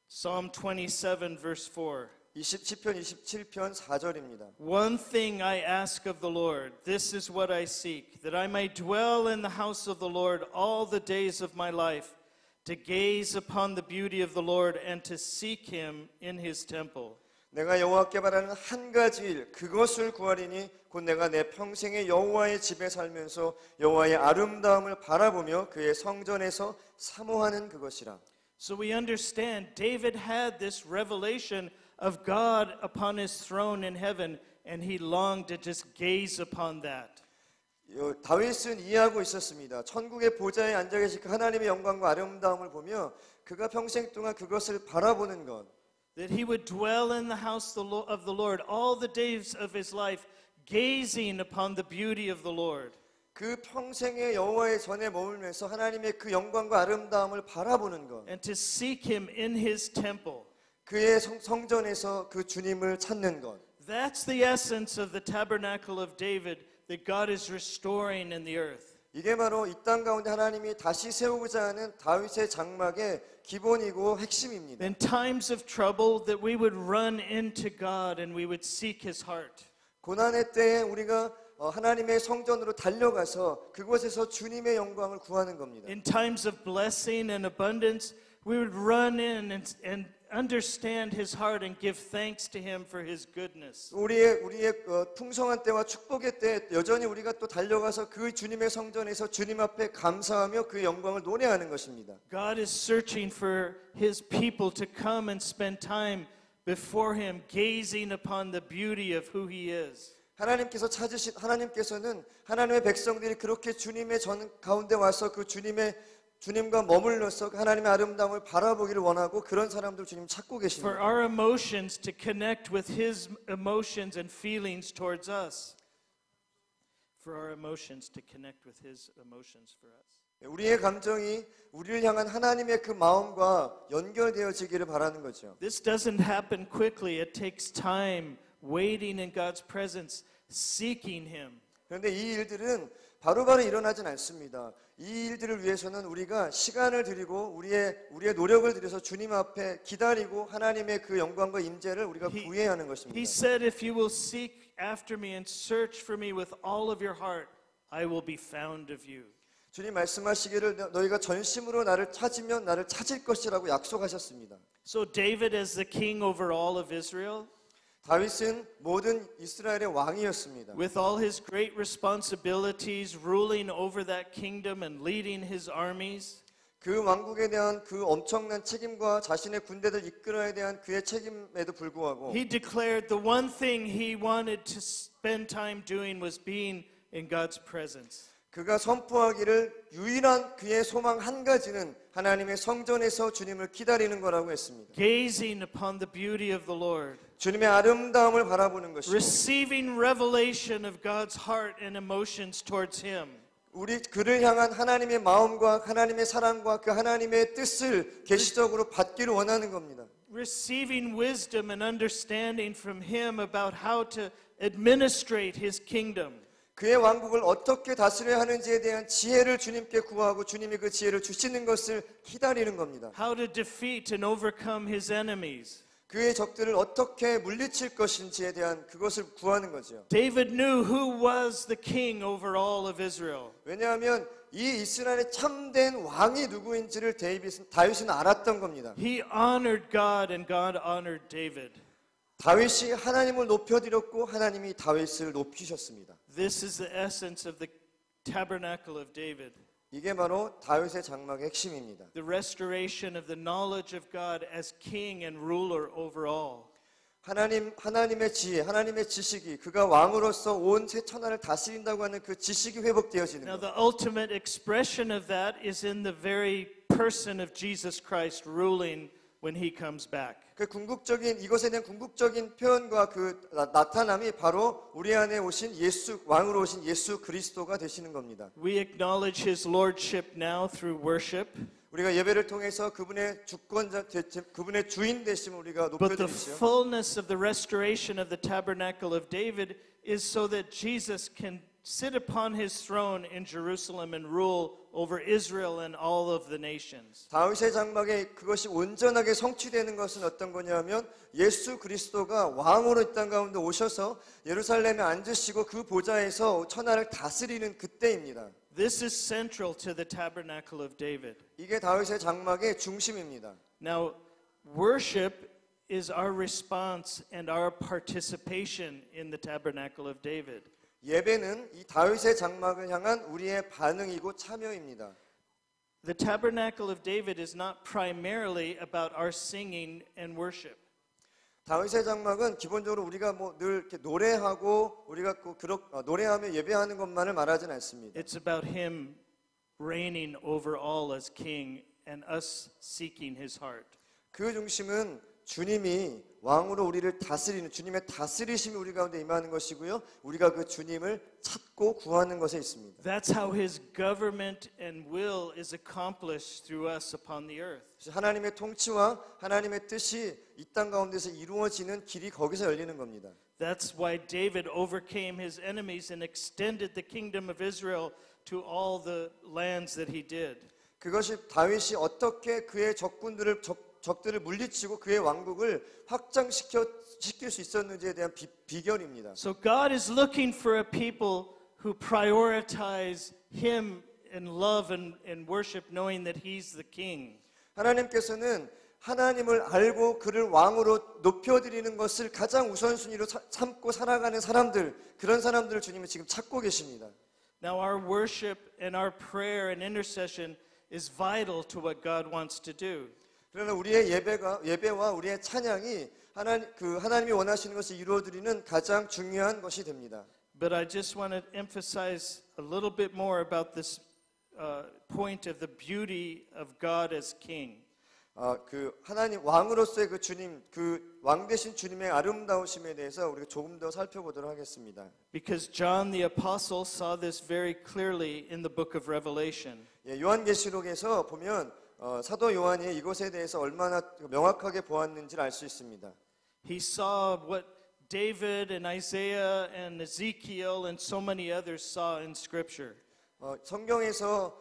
Psalm 27 verse 4. 시편 27편 4절입니다. One thing I ask of the Lord, this is what I seek, that I may dwell in the house of the Lord all the days of my life, to gaze upon the beauty of the Lord and to seek him in his temple. 내가 여호와께 바라는 한 가지 일 그것을 구하리니 곧 내가 내 평생에 여호와의 집에 살면서 여호와의 아름다움을 바라보며 그의 성전에서 사모하는 그것이라. So we understand David had this revelation of God upon his throne in heaven, and he longed to just gaze upon that. 다윗은 이해하고 있었습니다. 천국의 보좌에 앉아 계신 그 하나님의 영광과 아름다움을 보며 그가 평생 동안 그것을 바라보는 것. That he would dwell in the house of the Lord all the days of his life, gazing upon the beauty of the Lord. 그 평생의 여호와의 전에 머물면서 하나님의 그 영광과 아름다움을 바라보는 것. And to seek him in his temple. 그의 성전에서 그 주님을 찾는 것. That's the essence of the tabernacle of David that God is restoring in the earth. 이게 바로 이 땅 가운데 하나님이 다시 세우고자 하는 다윗의 장막의 기본이고 핵심입니다. In times of trouble, that we would run into God and we would seek His heart. 고난의 때에 우리가 하나님의 성전으로 달려가서 그곳에서 주님의 영광을 구하는 겁니다. In times of blessing and abundance, we would run in and understand His heart and give thanks to Him for His goodness. 우리의 풍성한 때와 축복의 때 여전히 우리가 또 달려가서 그 주님의 성전에서 주님 앞에 감사하며 그 영광을 노래하는 것입니다. God is searching for His people to come and spend time before Him, gazing upon the beauty of who He is. 하나님께서는 하나님의 백성들이 그렇게 주님의 전 가운데 와서 그 주님과 머물러서 하나님의 아름다움을 바라보기를 원하고 그런 사람들 주님 찾고 For 계십니다. our emotions to connect with His emotions and feelings towards us. For our emotions to connect with His emotions for us. 우리의 감정이 우리를 향한 하나님의 그 마음과 연결되어지기를 바라는 거죠. This doesn't happen quickly. It takes time, waiting in God's presence, seeking Him. 그런데 이 일들은 바로바로 일어나진 않습니다. 이 일들을 위해서는 우리가 시간을 들이고 우리의 노력을 들여서 주님 앞에 기다리고 하나님의 그 영광과 임재를 우리가 구해야 하는 He 것입니다. said, if you will seek after me and search for me with all of your heart, I will be found of you. 주님 말씀하시기를 너희가 전심으로 나를 찾으면 나를 찾을 것이라고 약속하셨습니다. So David as the king over all of Israel, 다윗은 모든 이스라엘의 왕이었습니다. with all his great responsibilities, ruling over that kingdom and leading his armies, 그 왕국에 대한 그 엄청난 책임과 자신의 군대를 이끌어야 대한 그의 책임에도 불구하고 he declared the one thing he wanted to spend time doing was being in God's presence. 그가 선포하기를 유일한 그의 소망 한 가지는 하나님의 성전에서 주님을 기다리는 거라고 했습니다. Gazing upon the beauty of the Lord, 주님의 아름다움을 바라보는 것이고 receiving revelation of God's heart and emotions towards Him. 우리 그를 향한 하나님의 마음과 하나님의 사랑과 그 하나님의 뜻을 계시적으로 받기를 원하는 겁니다. Receiving wisdom and understanding from Him about how to administrate His kingdom. 그의 왕국을 어떻게 다스려야 하는지에 대한 지혜를 주님께 구하고 주님이 그 지혜를 주시는 것을 기다리는 겁니다. How to defeat and overcome His enemies. 그의 적들을 어떻게 물리칠 것인지에 대한 그것을 구하는 거죠. David knew who was the king over all of Israel. 왜냐하면 이 이스라엘의 참된 왕이 누구인지를 다윗은 알았던 겁니다. He honored God and God honored David. 다윗이 하나님을 높여드렸고 하나님이 다윗을 높이셨습니다. This is the essence of the tabernacle of David. 이게 바로 다윗의 장막의 핵심입니다. The restoration of the knowledge of God as king and ruler over all. 하나님의 지혜, 하나님의 지식이 그가 왕으로서 온 세 천하를 다스린다고 하는 그 지식이 회복되어지는 Now 것. the ultimate expression of that is in the very person of Jesus Christ ruling when He comes back. 그 이것에 대한 궁극적인 표현과 그 나타남이 바로 우리 안에 오신 왕으로 오신 예수 그리스도가 되시는 겁니다. We acknowledge His lordship now through worship. 우리가 예배를 통해서 그분의 그분의 주인 되심을 우리가 But the 높여드리죠. fullness of the restoration of the tabernacle of David is so that Jesus can sit upon His throne in Jerusalem and rule over Israel and all of the nations. 다윗의 장막에 그것이 온전하게 성취되는 것은 어떤 거냐면 예수 그리스도가 왕으로 이 땅 가운데 오셔서 예루살렘에 앉으시고 그 보좌에서 천하를 다스리는 그때입니다. This is central to the tabernacle of David. 이게 다윗의 장막의 중심입니다. Now, worship is our response and our participation in the tabernacle of David. 예배는 이 다윗의 장막을 향한 우리의 반응이고 참여입니다. The tabernacle of David is not primarily about our singing and worship. 다윗의 장막은 기본적으로 우리가 늘 이렇게 노래하고 우리가 노래하며 예배하는 것만을 말하진 않습니다. It's about Him reigning over all as king and us seeking His heart. 그 중심은 주님이 왕으로 우리를 다스리는 주님의 다스리심이 우리 가운데 임하는 것이고요. 우리가 그 주님을 찾고 구하는 것에 있습니다. That's how His government and will is accomplished through us upon the earth. 하나님의 통치와 하나님의 뜻이 이 땅 가운데서 이루어지는 길이 거기서 열리는 겁니다. That's why David overcame his enemies and extended the kingdom of Israel to all the lands that he did. 그것이 다윗이 어떻게 그의 적들을 물리치고 그의 왕국을 확장시킬 수 있었는지에 대한 비결입니다. So God is looking for a people who prioritize him in love and worship, knowing that he's the king. 하나님께서는 하나님을 알고 그를 왕으로 높여드리는 것을 가장 우선순위로 삼고 살아가는 사람들, 그런 사람들을 주님은 지금 찾고 계십니다. Now our worship and our prayer and intercession is vital to what God wants to do. 그러나 우리의 예배와 우리의 찬양이 하나님이 원하시는 것을 이루어드리는 가장 중요한 것이 됩니다. But I just want to emphasize a little bit more about this point of the beauty of God as King. 그 하나님 왕으로서의 그 주님, 그 왕 되신 주님의 아름다우심에 대해서 우리가 조금 더 살펴보도록 하겠습니다. Because John the Apostle saw this very clearly in the book of Revelation. 예, 요한계시록에서 보면 사도 요한이 이것에 대해서 얼마나 명확하게 보았는지를 알 수 있습니다. He saw what David and Isaiah and Ezekiel and so many others saw in Scripture. 성경에서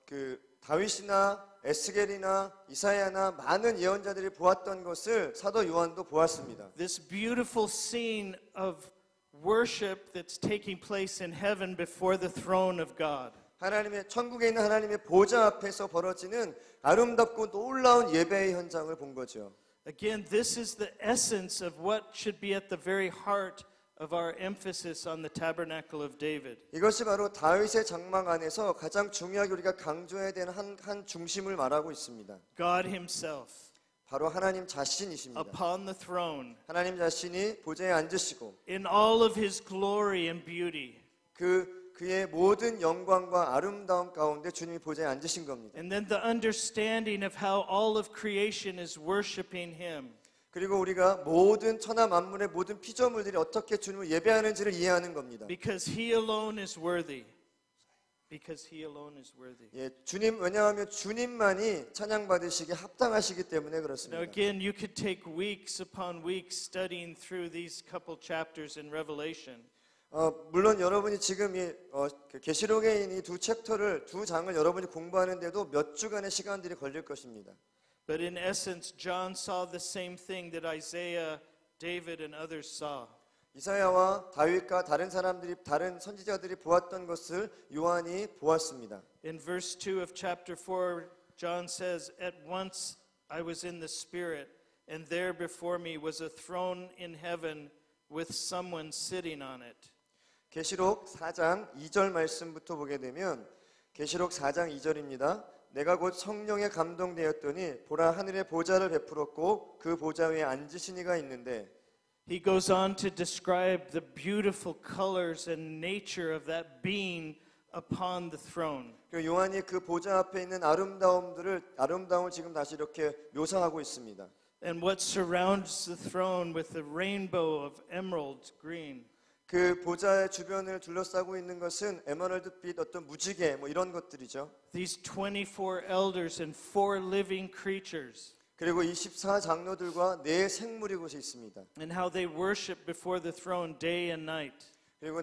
그 다윗이나 에스겔이나 이사야나 많은 예언자들이 보았던 것을 사도 요한도 보았습니다. This beautiful scene of worship that's taking place in heaven before the throne of God. 하나님의 천국에 있는 하나님의 보좌 앞에서 벌어지는 아름답고 놀라운 예배의 현장을 본 거죠. Again, this is the essence of what should be at the very heart of our emphasis on the tabernacle of David. 이것이 바로 다윗의 장막 안에서 가장 중요하게 우리가 강조해야 되는 한 중심을 말하고 있습니다. God himself 바로 하나님 자신이십니다. upon the throne 하나님 자신이 보좌에 앉으시고 in all of his glory and beauty. 그의 모든 영광과 아름다움 가운데 주님이 보좌에 앉으신 겁니다. And then the understanding of how all of creation is worshiping him. 그리고 우리가 모든 천하 만물의 모든 피조물들이 어떻게 주님을 예배하는지를 이해하는 겁니다. Because he alone is worthy. Because he alone is worthy. 예, 왜냐하면 주님만이 찬양받으시기에 합당하시기 때문에 Now 그렇습니다. again, you could take weeks upon weeks studying through these couple chapters in Revelation. 물론 여러분이 지금 계시록에 있는 이 두 장을 여러분이 공부하는데도 몇 주간의 시간들이 걸릴 것입니다. But in essence, John saw the same thing that Isaiah, David, and others saw. 이사야와 다윗과 다른 선지자들이 보았던 것을 요한이 보았습니다. In verse 2 of chapter 4, John says, "At once I was in the Spirit, and there before me was a throne in heaven with someone sitting on it." 계시록 4장 2절 말씀부터 보게 되면 계시록 4장 2절입니다. 내가 곧 성령에 감동되었더니 보라 하늘의 보좌를 베풀었고 그 보좌 위에 앉으신 이가 있는데 He goes on to describe the beautiful colors and nature of that being upon the throne. 요한이 그 보좌 앞에 있는 아름다움을 지금 다시 이렇게 묘사하고 있습니다. And what surrounds the throne with the rainbow of emerald green. 그 보좌의 주변을 둘러싸고 있는 것은 에메랄드빛 어떤 무지개 이런 것들이죠. These 24 elders and 4 living creatures. 그리고 24장로들과 4 생물이 곳에 있습니다. And how they worship before the throne day and night. 그리고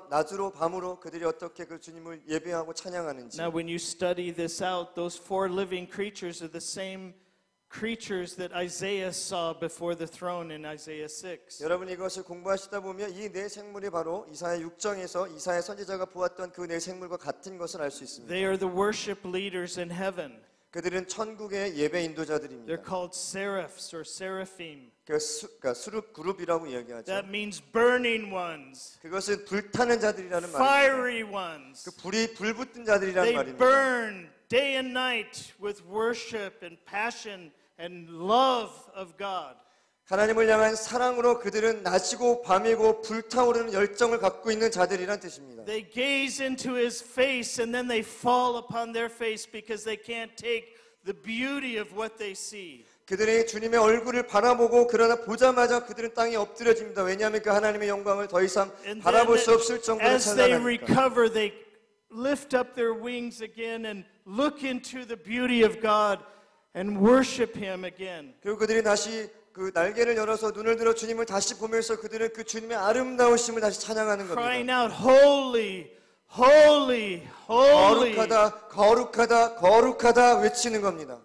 낮으로 밤으로 그들이 어떻게 그 주님을 예배하고 찬양하는지. Now when you study this out, those 4 living creatures are the same creatures that Isaiah saw before the throne in Isaiah 6. 여러분 이것을 공부하시다 보면 이 4 생물이 바로 이사야 6장에서 이사야 선지자가 보았던 그 4 생물과 같은 것을 알 수 있습니다. They are the worship leaders in heaven. 그들은 천국의 예배 인도자들입니다. They're called seraphs or seraphim. 그러니까 수룹 그룹이라고 이야기하죠. That means burning ones, 그것은 불타는 자들이라는 말입니다. fiery ones. 그 불 붙은 자들이라는 They 말입니다. burn day and night with worship and passion and love of God. 하나님을 향한 사랑으로 그들은 낮이고 밤이고 불타오르는 열정을 갖고 있는 자들이란 뜻입니다. They gaze into his face and then they fall upon their face because they can't take the beauty of what they see. 그들이 주님의 얼굴을 바라보고 그러나 보자마자 그들은 땅에 엎드려집니다. 왜냐하면 그 하나님의 영광을 더 이상 And 바라볼 then 수 없을 정도로 as they 찬란하니까. recover, they lift up their wings again and look into the beauty of God and worship him again. 그리고 그들이 다시 그 날개를 열어서 눈을 들어 주님을 다시 보면서 그들은 그 주님의 아름다우심을 다시 찬양하는 crying 겁니다. out, Holy, holy, holy. 거룩하다, 거룩하다, 거룩하다 외치는 겁니다.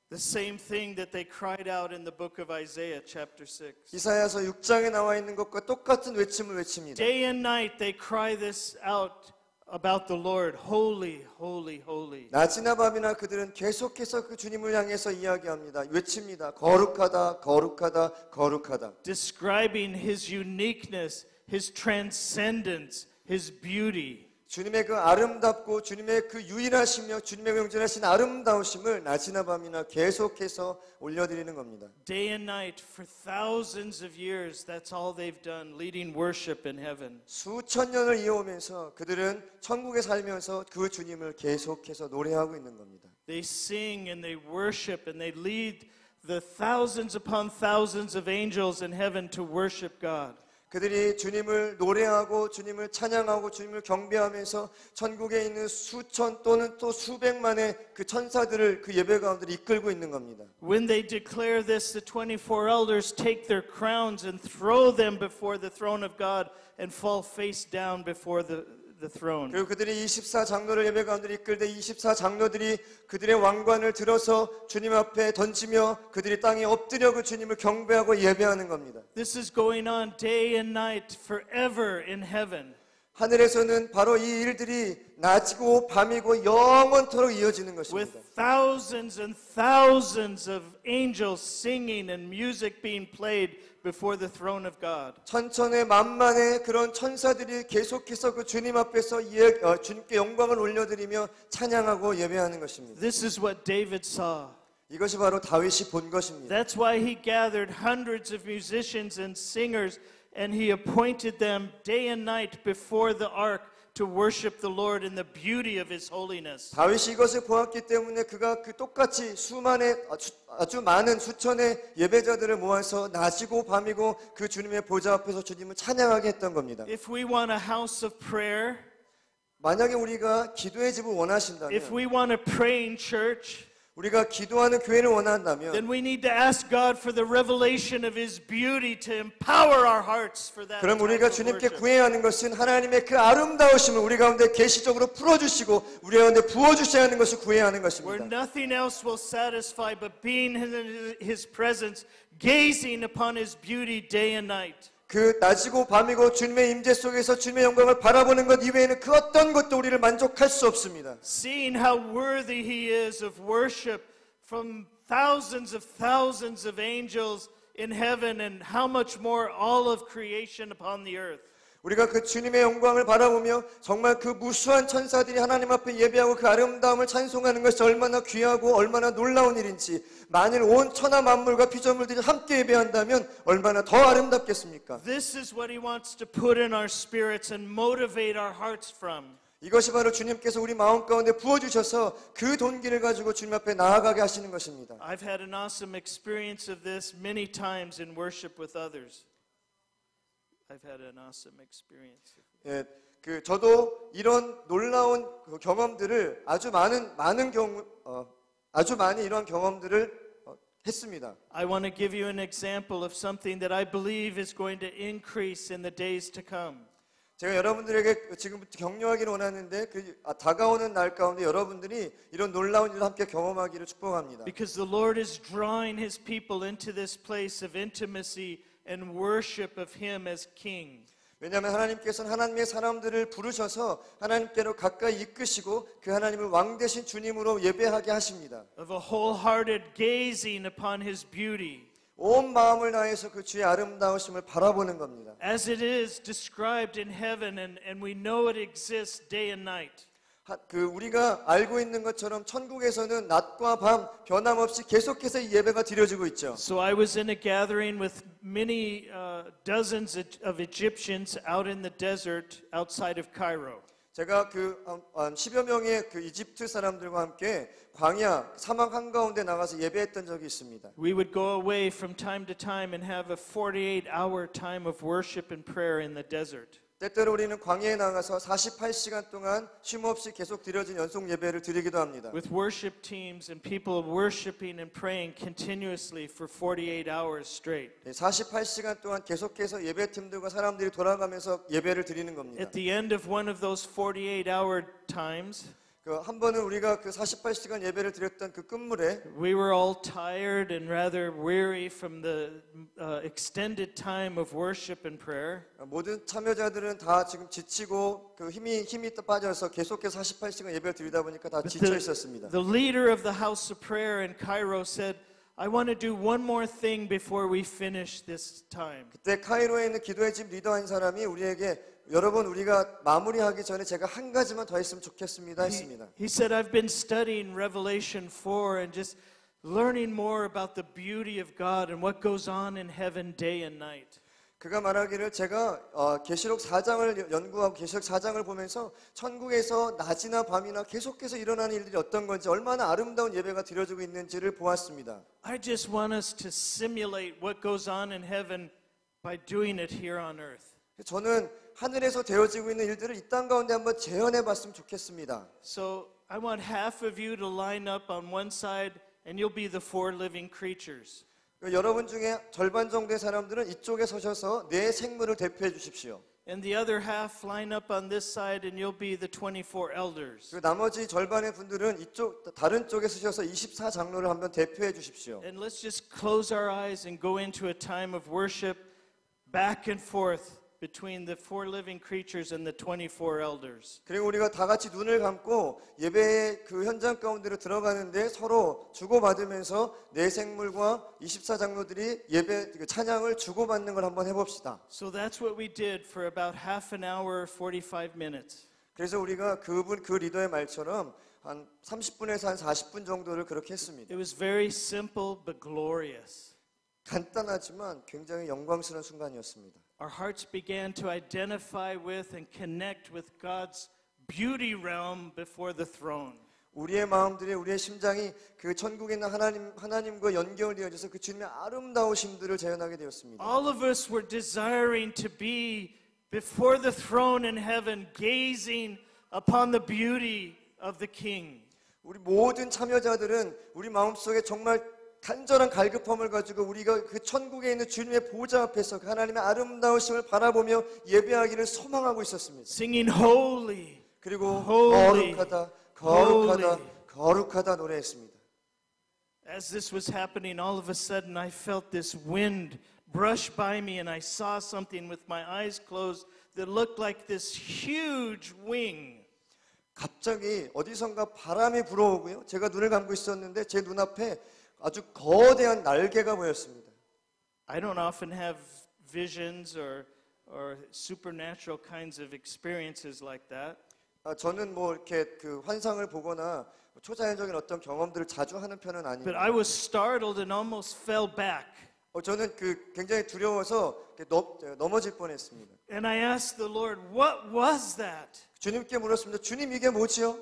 The same thing that they cried out in the book of Isaiah, chapter 6. 이사야서 6장에 나와 있는 것과 똑같은 외침을 외칩니다. Day and night they cry this out about the Lord, holy, holy, holy. 낮이나 밤이나 그들은 계속해서 그 주님을 향해서 이야기합니다. 외칩니다. 거룩하다, 거룩하다, 거룩하다. Describing his uniqueness, his transcendence, his beauty. 주님의 그 아름답고 주님의 그 유일하시며 주님의 영존하신 아름다우심을 낮이나 밤이나 계속해서 올려드리는 겁니다. Day and night for thousands of years, that's all they've done, leading worship in heaven. 수천 년을 이어오면서 그들은 천국에 살면서 그 주님을 계속해서 노래하고 있는 겁니다. They sing and they worship and they lead the thousands upon thousands of angels in heaven to worship God. 그들이 주님을 노래하고 주님을 찬양하고 주님을 경배하면서 천국에 있는 수천 또는 또 수백만의 그 천사들을 그 예배 가운데 이끌고 있는 겁니다. When they declare this, the 24 elders take their crowns and throw them before the throne of God and fall face down before the throne. 그리고 그들이 24장로를 예배 가운데 이끌 때 24장로들이 그들의 왕관을 들어서 주님 앞에 던지며 그들이 땅에 엎드려 그 주님을 경배하고 예배하는 겁니다. This is going on day and night forever in heaven. 하늘에서는 바로 이 일들이 낮이고 밤이고 영원토록 이어지는 With 것입니다. thousands and thousands of angels singing and music being played before the throne of God. 천천의 만만의 그런 천사들이 계속해서 그 주님 앞에서 주님께 영광을 올려드리며 찬양하고 예배하는 것입니다. This is what David saw. 이것이 바로 다윗이 본 것입니다. That's why he gathered hundreds of musicians and singers and he appointed them day and night before the ark to worship the Lord in the beauty of his holiness. 다윗이 이것을 보았기 때문에 그가 그 똑같이 아주 많은 수천의 예배자들을 모아서 낮이고 밤이고 그 주님의 보좌 앞에서 주님을 찬양하게 했던 겁니다. If we want a house of prayer, 만약에 우리가 기도의 집을 if 원하신다면 we want a praying church, 우리가 기도하는 교회를 원한다면 then we need to ask God for the revelation of his beauty to empower our hearts for that 그럼 type 우리가 of 주님께 worship. 구해야 하는 것은 하나님의 그 아름다우심을 우리 가운데 계시적으로 풀어주시고 우리 가운데 부어주셔야 하는 것을 구해야 하는 Where 것입니다. nothing else will satisfy but being in his presence, gazing upon his beauty day and night. 그 낮이고 밤이고 주님의 임재 속에서 주님의 영광을 바라보는 것 이외에는 그 어떤 것도 우리를 만족할 수 없습니다. Seeing how worthy he is of worship from thousands of angels in heaven and how much more all of creation upon the earth. 우리가 그 주님의 영광을 바라보며 정말 그 무수한 천사들이 하나님 앞에 예배하고 그 아름다움을 찬송하는 것이 얼마나 귀하고 얼마나 놀라운 일인지 만일 온 천하 만물과 피조물들이 함께 예배한다면 얼마나 더 아름답겠습니까? This is what he wants to put in our spirits and motivate our hearts from. 이것이 바로 주님께서 우리 마음 가운데 부어주셔서 그 동기를 가지고 주님 앞에 나아가게 하시는 것입니다. I've had an awesome experience of this many times in worship with others. I've had an awesome experience. 예, 저도 이런 놀라운 그 경험들을 아주 많이 이런 경험들을 했습니다. I want to give you an example of something that I believe is going to increase in the days to come. 제가 여러분들에게 지금부터 격려하기를 원하는데 다가오는 날 가운데 여러분들이 이런 놀라운 일을 함께 경험하기를 축복합니다. Because the Lord is drawing his people into this place of intimacy and worship of him as king. 왜냐하면 하나님께서는 하나님의 사람들을 부르셔서 하나님께로 가까이 이끄시고 그 하나님을 왕 대신 주님으로 예배하게 하십니다. Of a wholehearted gazing upon his beauty. 온 마음을 다해서 그 주의 아름다우심을 바라보는 겁니다. As it is described in heaven and we know it exists day and night. 우리가 알고 있는 것처럼 천국에서는 낮과 밤 변함없이 계속해서 이 예배가 드려지고 있죠. So I was in a gathering with many dozens of Egyptians out in the desert outside of Cairo. 제가 한 10여 명의 그 이집트 사람들과 함께 광야 사막 한가운데 나가서 예배했던 적이 있습니다. We would go away from time to time and have a 48-hour time of worship and prayer in the desert. 때때로 우리는 광야에 나가서 48시간 동안 쉼 없이 계속 드려진 연속 예배를 드리기도 합니다. with worship teams and people worshiping and praying continuously for 48 hours straight. 48시간 동안 계속해서 예배팀들과 사람들이 돌아가면서 예배를 드리는 겁니다. At the end of one of those 48-hour times, 한 번은 우리가 그 48시간 예배를 드렸던 그 끝물에 we were all tired and rather weary from the extended time of worship and prayer. 모든 참여자들은 다 지금 지치고 그 힘이 빠져서 계속해서 48시간 예배를 드리다 보니까 다 지쳐 있었습니다. The leader of the house of prayer in Cairo said, I want to do one more thing before we finish this time. 그때 카이로에 있는 기도의 집 리더 한 사람이 우리에게 여러분 우리가 마무리하기 전에 제가 한 가지만 더 했으면 좋겠습니다 했습니다. He said, I've been studying Revelation 4 and just learning more about the beauty of God and what goes on in heaven day and night. 그가 말하기를 제가 계시록 4장을 연구하고 계시록 4장을 보면서 천국에서 낮이나 밤이나 계속해서 일어나는 일들이 어떤 건지 얼마나 아름다운 예배가 드려지고 있는지를 보았습니다. I just want us to simulate what goes on in heaven by doing it here on earth. 저는 하늘에서 되어지고 있는 일들을 이 땅 가운데 한번 재현해 봤으면 좋겠습니다. So I want half of you to line up on one side and you'll be the four living creatures. 여러분 중에 절반 정도의 사람들은 이쪽에 서셔서 내 생물을 대표해 주십시오. And the other half line up on this side and you'll be the 24 elders. 그리고 나머지 절반의 분들은 이쪽 다른 쪽에 서셔서 24장로를 한번 대표해 주십시오. And let's just close our eyes and go into a time of worship back and forth between the four living creatures and the 24 elders. 그리고 우리가 다 같이 눈을 감고 예배의 그 현장 가운데로 들어가는데 서로 주고받으면서 내 생물과 24장로들이 예배 그 찬양을 주고받는 걸 한번 해봅시다. So that's what we did for about half an hour, 45 minutes. 그래서 우리가 그 리더의 말처럼 한 30분에서 한 40분 정도를 그렇게 했습니다. It was very simple but glorious. 간단하지만 굉장히 영광스러운 순간이었습니다. Our hearts began to identify with and connect with God's beauty realm before the throne. 우리의 마음들이 우리의 심장이 그 천국에 있는 하나님과 연결되어져서 그 주님의 아름다우심들을 재현하게 되었습니다. All of us were desiring to be before the throne in heaven, gazing upon the beauty of the King. 우리 모든 참여자들은 우리 마음속에 정말 간절한 갈급함을 가지고 우리가 그 천국에 있는 주님의 보좌 앞에서 그 하나님의 아름다우심을 바라보며 예배하기를 소망하고 있었습니다. Singing holy, 그리고 Holy, 거룩하다, 거룩하다, Holy. 거룩하다 노래했습니다. As this was happening, all of a sudden I felt this wind brush by me and I saw something with my eyes closed that looked like this huge wing. 갑자기 어디선가 바람이 불어오고요. 제가 눈을 감고 있었는데 제 눈앞에 아주 거대한 날개가 보였습니다. I don't often have visions or supernatural kinds of experiences like that. 저는 뭐 이렇게 그 환상을 보거나 초자연적인 어떤 경험들을 자주 하는 편은 But 아닙니다. I was startled and almost fell back. 저는 그 굉장히 두려워서 넘어질 뻔했습니다. And I asked the Lord, what was that? 주님께 물었습니다. 주님 이게 뭐지요?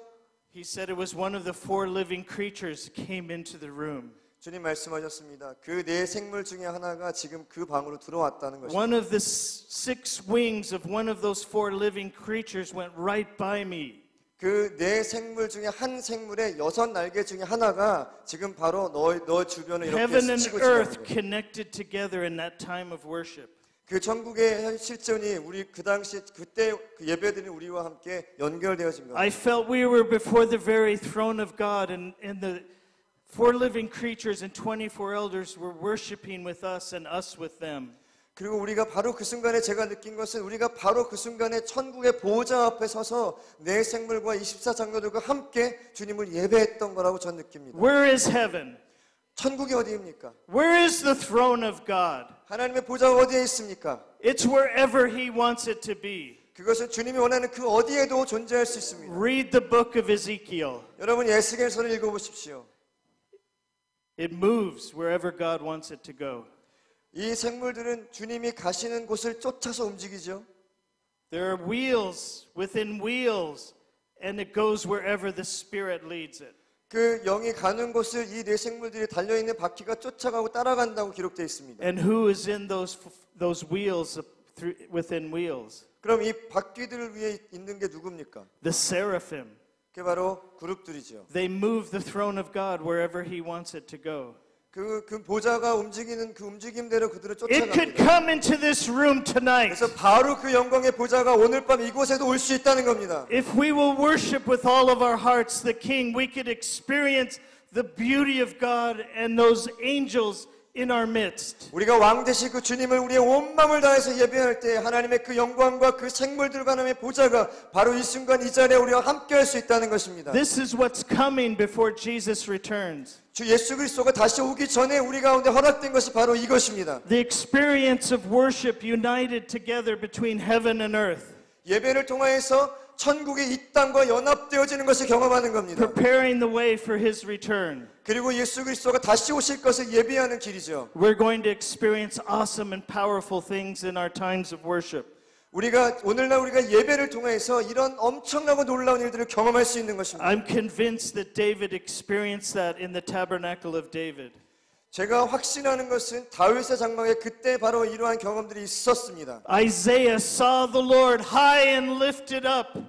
He said it was one of the four living creatures came into the room. 주님 말씀하셨습니다. 그 네 생물 중에 하나가 지금 그 방으로 들어왔다는 것입니다. One of the six wings of one of those four living creatures went right by me. 그 네 생물 중에 한 생물의 6 날개 중에 하나가 지금 바로 너 주변을 이렇게 Heaven and 스치고 earth 지나가는 거예요. connected together in that time of worship. 그 천국의 현 실존이 우리 그 당시 그때 그 예배드린 우리와 함께 연결되어진 겁니다. I felt we were before the very throne of God and the four living creatures and 24 elders were worshiping with us and us with them. 그리고 우리가 바로 그 순간에 제가 느낀 것은 우리가 바로 그 순간에 천국의 보좌 앞에 서서 내 생물과 24장로들과 함께 주님을 예배했던 거라고 전 느낍니다. Where is heaven? 천국이 어디입니까? Where is the throne of God? 하나님의 보좌가 어디에 있습니까? It's wherever He wants it to be. 그것은 주님이 원하는 그 어디에도 존재할 수 있습니다. Read the book of Ezekiel. 여러분 에스겔서를 읽어보십시오. It moves wherever God wants it to go. 이 생물들은 주님이 가시는 곳을 쫓아서 움직이죠. There are wheels within wheels, and it goes wherever the Spirit leads it. 그 영이 가는 곳을 이 네 생물들이 달려있는 바퀴가 쫓아가고 따라간다고 기록되어 있습니다. And who is in those wheels within wheels? 그럼 이 바퀴들 위에 있는 게 누굽니까? The seraphim. 그게 바로 그룹들이죠. They move the throne of God wherever he wants it to go. 그 보좌가 움직이는 그 움직임대로 그들을 It could 쫓아갑니다. come into this room tonight. 그래서 바로 그 영광의 보좌가 오늘 밤 이곳에도 올 수 있다는 겁니다. If we will worship with all of our hearts the King, we could experience the beauty of God and those angels in our midst. 우리가 왕 되신 그 주님을 우리의 온 마음을 다해서 예배할 때 하나님의 그 영광과 그 생물들과 하나님의 보좌가 바로 이 순간 이 자리에 우리와 함께 할 수 있다는 것입니다. This is what's coming before Jesus returns. 주 예수 그리스도가 다시 오기 전에 우리 가운데 허락된 것이 바로 이것입니다. The experience of worship united together between heaven and earth. 예배를 통하여서 천국의 이 땅과 연합되어지는 것을 경험하는 겁니다. Preparing the way for his return. 그리고 예수 그리스도가 다시 오실 것을 예비하는 길이죠. We're going to experience awesome and powerful things in our times of worship. 오늘날 우리가 예배를 통해서 이런 엄청나고 놀라운 일들을 경험할 수 있는 것입니다. I'm convinced that David experienced that in the tabernacle of David. 제가 확신하는 것은 다윗의 장막에 그때 바로 이러한 경험들이 있었습니다. Isaiah saw the Lord high and lifted up.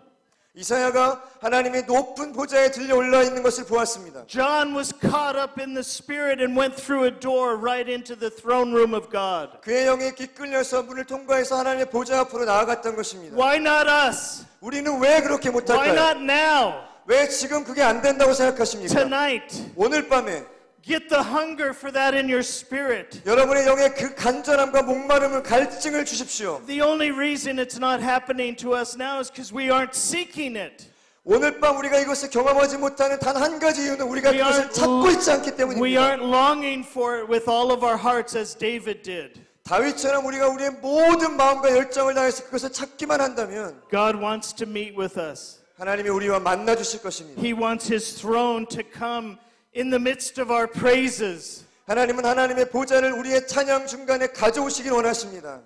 이사야가 하나님의 높은 보좌에 들려 올라 있는 것을 보았습니다. John was caught up in the Spirit and went through a door right into the throne room of God. 그의 영에 기끌려서 문을 통과해서 하나님의 보좌 앞으로 나아갔던 것입니다. Why not us? 우리는 왜 그렇게 Why 못할까요? not now? 왜 지금 그게 안 된다고 생각하십니까? Tonight. 오늘 밤에 Get the hunger for that in your spirit. 여러분의 영에 그 간절함과 목마름을 갈증을 주십시오. The only reason it's not happening to us now is because we aren't seeking it. 오늘 밤 우리가 이것을 경험하지 못하는 단 한 가지 이유는 우리가 We 그것을 찾고 있지 않기 We 때문입니다. aren't longing for it with all of our hearts as David did. 다윗처럼 우리가 우리의 모든 마음과 열정을 다해서 그것을 찾기만 한다면 God wants to meet with us. 하나님이 우리와 만나 주실 것입니다. He wants his throne to come in the midst of our praises 하나님은 하나님의 보좌를 우리의 찬양 중간에 가져오시길 원하십니다.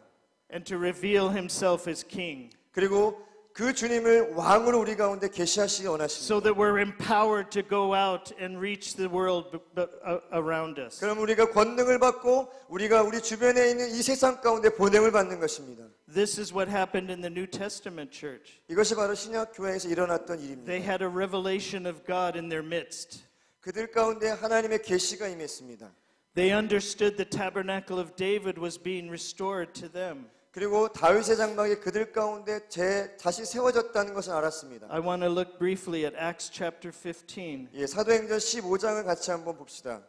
and to reveal himself as king 그리고 그 주님을 왕으로 우리 가운데 계시하시기 원하십니다. so that we're empowered to go out and reach the world around us. 그럼 우리가 권능을 받고 우리가 우리 주변에 있는 이 세상 가운데 보냄을 받는 것입니다. This is what happened in the New Testament church. 이것이 바로 신약 교회에서 일어났던 일입니다. They had a revelation of God in their midst. 그들 가운데 하나님의 계시가 임했습니다. They understood the tabernacle of David was being restored to them. 그리고 다윗의 장막이 그들 가운데 다시 세워졌다는 것을 알았습니다. I want to look briefly at Acts chapter 15. 예, 사도행전 15장을 같이 한번 봅시다.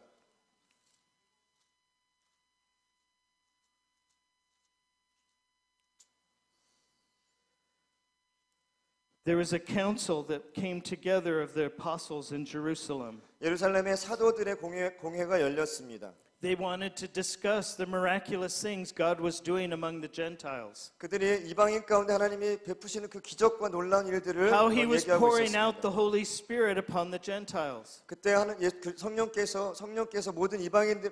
There was a council that came together of the apostles in Jerusalem. 예루살렘의 사도들의 공회가 열렸습니다. They wanted to discuss the miraculous things God was doing among the Gentiles. 그들이 이방인 가운데 하나님이 베푸시는 그 기적과 놀라운 일들을 How he was 얘기하고 pouring out 있었습니다. the Holy Spirit upon the Gentiles. 그때 성령께서 모든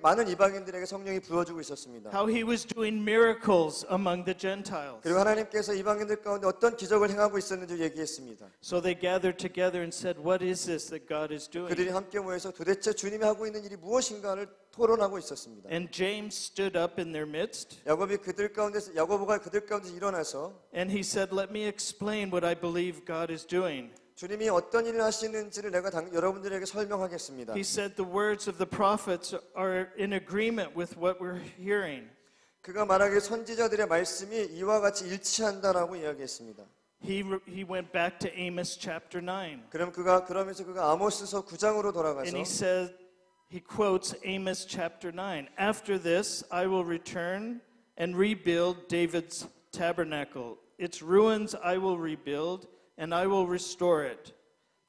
많은 이방인들에게 성령이 부어주고 있었습니다. How he was doing miracles among the Gentiles. 그리고 하나님께서 이방인들 가운데 어떤 기적을 행하고 있었는지 얘기했습니다. So they gathered together and said, "What is this that God is doing?" 그들이 함께 모여서 도대체 주님이 하고 있는 일이 무엇인가를 토론하고 있었습니다. And James stood up in their midst. 야고보가 그들 가운데서 일어나서 And he said, "Let me explain what I believe God is doing." 주님이 어떤 일을 하시는지를 내가 여러분들에게 설명하겠습니다. He said the words of the prophets are in agreement with what we're hearing. 그가 말하길 선지자들의 말씀이 이와 같이 일치한다라고 이야기했습니다. He went back to Amos chapter 9. 그러면서 그가 아모스서 9장으로 돌아가서 And he quotes Amos chapter 9. After this, I will return and rebuild David's tabernacle. Its ruins I will rebuild, and I will restore it,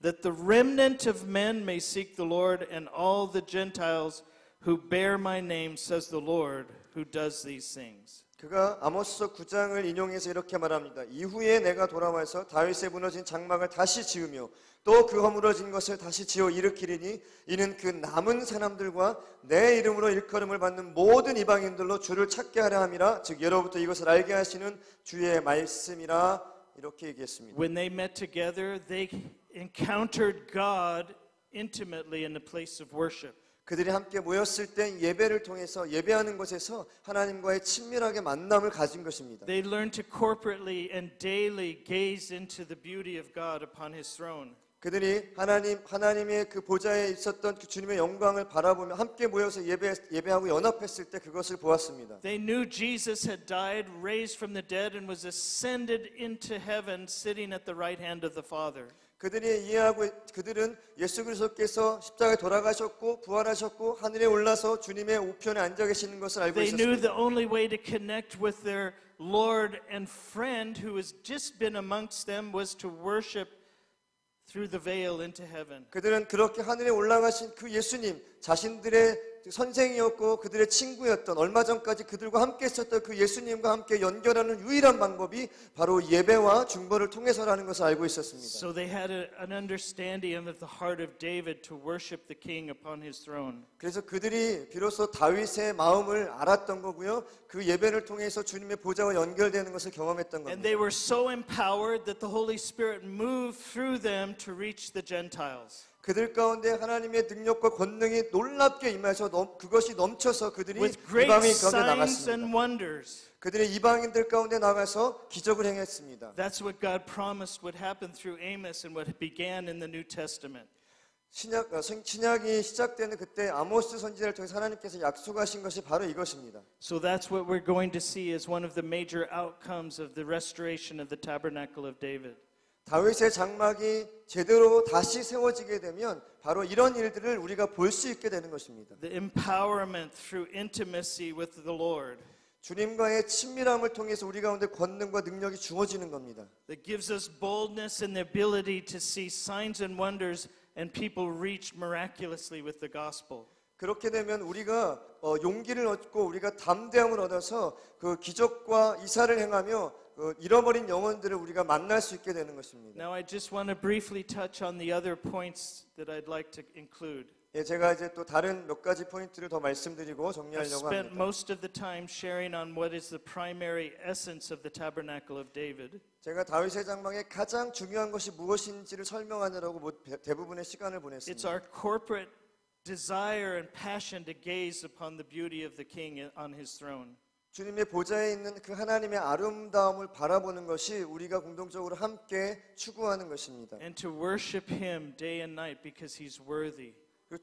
that the remnant of men may seek the Lord, and all the Gentiles who bear my name, says the Lord, who does these things. 그가 아모스서 9장을 인용해서 이렇게 말합니다. 이후에 내가 돌아와서 다윗의 무너진 장막을 다시 지으며 또 그 허물어진 것을 다시 지어 일으키리니 이는 그 남은 사람들과 내 이름으로 일컬음을 받는 모든 이방인들로 주를 찾게 하려 함이라. 즉 예로부터 이것을 알게 하시는 주의 말씀이라. 이렇게 얘기했습니다. When they met together, they encountered God intimately in the place of worship. 그들이 함께 모였을 때 예배를 통해서 예배하는 것에서 하나님과의 친밀하게 만남을 가진 것입니다. They learned to corporately and daily gaze into the beauty of God upon his throne. 그들이 하나님의 그 보좌에 있었던 그 주님의 영광을 바라보며 함께 모여서 예배하고 연합했을 때 그것을 보았습니다. They knew Jesus had died, raised from the dead, and was ascended into heaven, sitting at the right hand of the Father. 그들은 예수 그리스도께서 십자가에 돌아가셨고 부활하셨고 하늘에 올라서 주님의 우편에 앉아 계시는 것을 알고 They knew the 있었습니다. only way to connect with their Lord and friend who has just been amongst them was to worship through the veil into heaven. 그들은 그렇게 하늘에 올라가신 그 예수님 자신들의 선생이었고 그들의 친구였던 얼마 전까지 그들과 함께 있었던 그 예수님과 함께 연결하는 유일한 방법이 바로 예배와 중보를 통해서라는 것을 알고 있었습니다. So they had an understanding of the heart of David to worship the king upon his throne. 그래서 그들이 비로소 다윗의 마음을 알았던 거고요. 그 예배를 통해서 주님의 보좌와 연결되는 것을 경험했던 And 겁니다. they were so empowered that the Holy Spirit moved through them to reach the Gentiles. 그들 가운데 하나님의 능력과 권능이 놀랍게 임해서 그것이 넘쳐서 그들이 With great 이방인 가운데 signs and 나갔습니다. wonders. 그들이 이방인들 가운데 나가서 기적을 행했습니다. That's what God promised would happen through Amos and what began in the New Testament. 신약이 시작되는 그때 아모스 선지자를 통해서 하나님께서 약속하신 것이 바로 이것입니다. So that's what we're going to see as one of the major outcomes of the restoration of the tabernacle of David. 다윗의 장막이 제대로 다시 세워지게 되면 바로 이런 일들을 우리가 볼 수 있게 되는 것입니다. The empowerment through intimacy with the Lord. 주님과의 친밀함을 통해서 우리 가운데 권능과 능력이 주어지는 겁니다. That gives us boldness and the ability to see signs and wonders and people reach miraculously with the gospel. 그렇게 되면 우리가 용기를 얻고 우리가 담대함을 얻어서 그 기적과 이사를 행하며 잃어버린 영혼들을 우리가 만날 수 있게 되는 것입니다. Now I just want to briefly touch on the other points that I'd like to include. 예, 제가 이제 또 다른 몇 가지 포인트를 더 말씀드리고 I've 정리하려고 spent 합니다. most of the time sharing on what is the primary essence of the tabernacle of David. 제가 다윗의 장막의 가장 중요한 것이 무엇인지를 설명하느라고 대부분의 시간을 It's 보냈습니다. our corporate desire and passion to gaze upon the beauty of the king on his throne. 주님의 보좌에 있는 그 하나님의 아름다움을 바라보는 것이 우리가 공동적으로 함께 추구하는 것입니다. And to worship him day and night because he's worthy.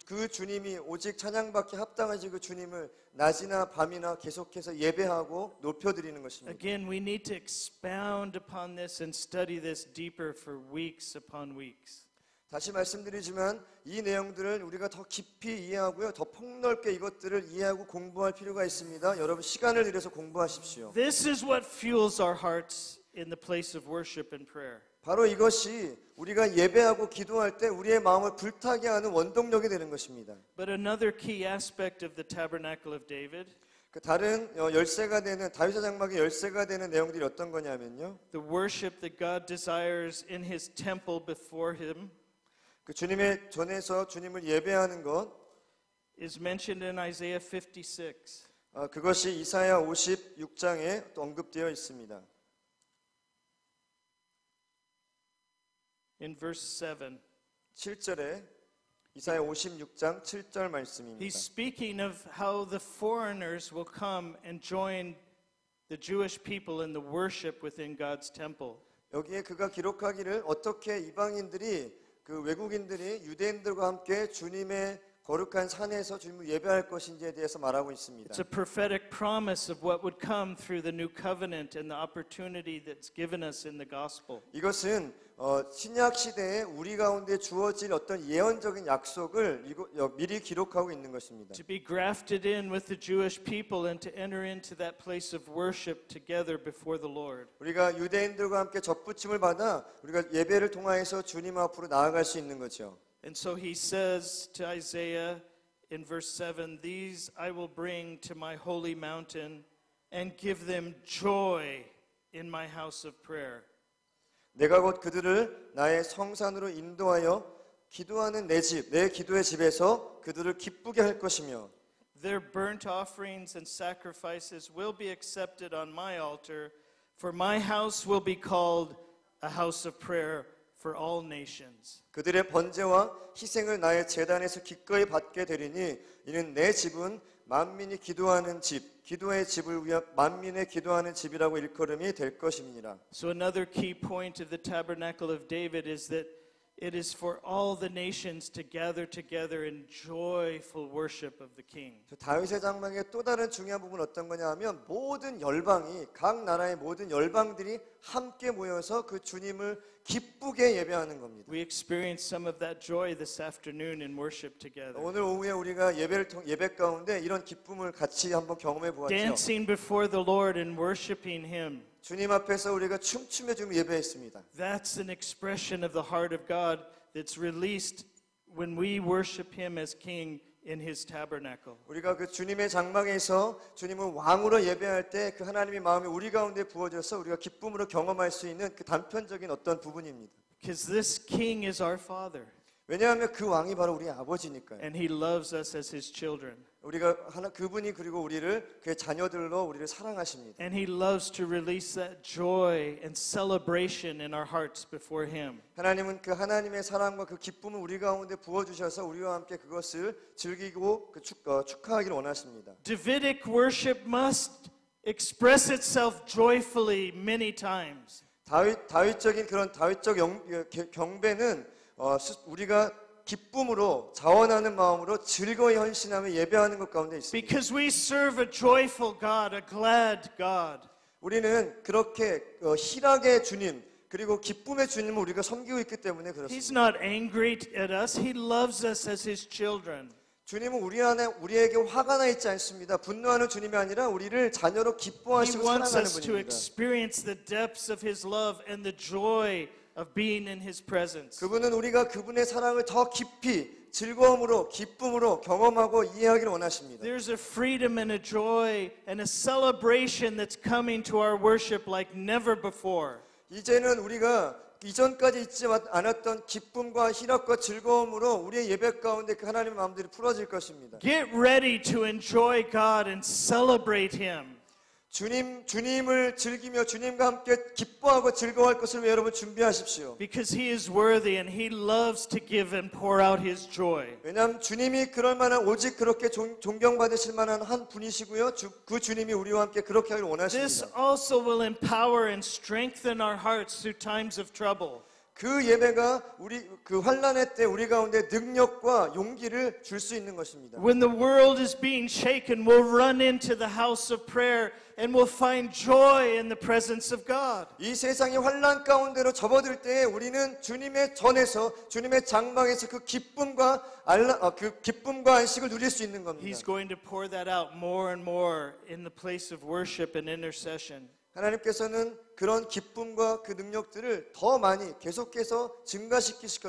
그 주님이 오직 찬양받기 합당하신 그 주님을 낮이나 밤이나 계속해서 예배하고 높여드리는 것입니다. Again, we need to expound upon this and study this deeper for weeks upon weeks. 다시 말씀드리지만 이 내용들을 우리가 더 깊이 이해하고요. 더 폭넓게 이것들을 이해하고 공부할 필요가 있습니다. 여러분 시간을 들여서 공부하십시오. This is what fuels our hearts in the place of worship and prayer. 바로 이것이 우리가 예배하고 기도할 때 우리의 마음을 불타게 하는 원동력이 되는 것입니다. But another key aspect of the tabernacle of David, 그 다른 열쇠가 되는 다윗의 장막의 열쇠가 되는 내용들이 어떤 거냐면요. the worship that God desires in his temple before him, 그 주님의 전에서 주님을 예배하는 것, is mentioned in Isaiah 56. 그것이 이사야 56장에 또 언급되어 있습니다. In verse 7. 7절에 이사야 56장 7절 말씀입니다. He's speaking of how the foreigners will come and join the Jewish people in the worship within God's temple. 여기에 그가 기록하기를 어떻게 이방인들이 그 외국인들이 유대인들과 함께 주님의 거룩한 산에서 주님을 예배할 것인지에 대해서 말하고 있습니다. It's a prophetic promise of what would come through the new covenant and the opportunity that's given us in the gospel. 이것은 신약 시대에 우리 가운데 주어질 어떤 예언적인 약속을 미리 기록하고 있는 것입니다. To be grafted in with the Jewish people and to enter into that place of worship together before the Lord. 우리가 유대인들과 함께 접붙임을 받아 우리가 예배를 통하여서 주님 앞으로 나아갈 수 있는 거죠. And so he says to Isaiah in verse 7, "These I will bring to my holy mountain and give them joy in my house of prayer." 내가 곧 그들을 나의 성산으로 인도하여 기도하는 내 집, 내 기도의 집에서 그들을 기쁘게 할 것이며 Their burnt offerings and sacrifices will be accepted on my altar, for my house will be called a house of prayer for all nations. 그들의 번제와 희생을 나의 제단에서 기꺼이 받게 되리니 이는 내 집은 만민이 기도하는 집, 기도의 집을 위한 만민의 기도하는 집이라고 일컬음이 될 것임이니라. So another key point of the tabernacle of David is that it is for all the nations to gather together in joyful worship of the king. 다윗의 장막의 또 다른 중요한 부분은 어떤 거냐 하면 모든 열방이 각 나라의 모든 열방들이 함께 모여서 그 주님을 기쁘게 예배하는 겁니다. We experienced some of that joy this afternoon in worship together. 오늘 오후에 우리가 예배 가운데 이런 기쁨을 같이 한번 경험해 보았죠. Dancing before the Lord and worshiping him. 주님 앞에서 우리가 춤추며 지금 예배했습니다. That's an expression of the heart of God that's released when we worship him as king in his tabernacle. 우리가 그 주님의 장막에서 주님을 왕으로 예배할 때 그 하나님의 마음이 우리 가운데 부어져서 우리가 기쁨으로 경험할 수 있는 그 단편적인 어떤 부분입니다. Because this king is our father 왜냐하면 그 왕이 바로 우리 아버지니까요. and he loves us as his children. 우리가 그분이 그리고 우리를 그의 자녀들로 우리를 사랑하십니다. And he loves to release that joy and celebration in our hearts before him. 하나님은 그 하나님의 사랑과 그 기쁨을 우리 가운데 부어 주셔서 우리와 함께 그것을 즐기고 축하하기를 원하십니다. Davidic worship must express itself joyfully many times. 다윗적인 그런 다윗적 경배는 우리가 기쁨으로 자원하는 마음으로 즐거이 헌신하며 예배하는 것 가운데 있습니다. Because we serve a joyful God, a glad God. 우리는 그렇게 희락의 주님 그리고 기쁨의 주님을 우리가 섬기고 있기 때문에 He's 그렇습니다. not angry at us. He loves us as his children. 주님은 우리에게 화가 나 있지 않습니다. 분노하는 주님이 아니라 우리를 자녀로 He 기뻐하시고 wants 사랑하는 us to 분입니다. experience the depths of his love and the joy of being in his presence. 그분은 우리가 그분의 사랑을 더 깊이 즐거움으로 기쁨으로 경험하고 이해하기를 원하십니다. There's a freedom and a joy and a celebration that's coming to our worship like never before. 이제는 우리가 이전까지 있지 않았던 기쁨과 희락과 즐거움으로 우리의 예배 가운데 그 하나님의 마음들이 풀어질 것입니다. Get ready to enjoy God and celebrate him. 주님을 즐기며 주님과 함께 기뻐하고 즐거워할 것을 위해 여러분 준비하십시오. Because he is worthy and he loves to give and pour out his joy. 왜냐하면 주님이 그럴 만한 오직 그렇게 존경받으실 만한 한 분이시고요. 그 주님이 우리와 함께 그렇게 하기를 This 원하십니다. also will empower and strengthen our hearts through times of trouble. 그 예배가 우리 그 환난의 때 우리 가운데 능력과 용기를 줄 수 있는 것입니다. When the world is being shaken, we'll run into the house of prayer and we'll find joy in the presence of God. 이 세상이 환난 가운데로 접어들 때에 우리는 주님의 전에서 주님의 장막에서 그 기쁨과 안식을 누릴 수 있는 겁니다. He's going to pour that out more and more in the place of worship and intercession. 하나님께서는 그런 기쁨과 그 능력들을 더 많이 계속해서 증가시키실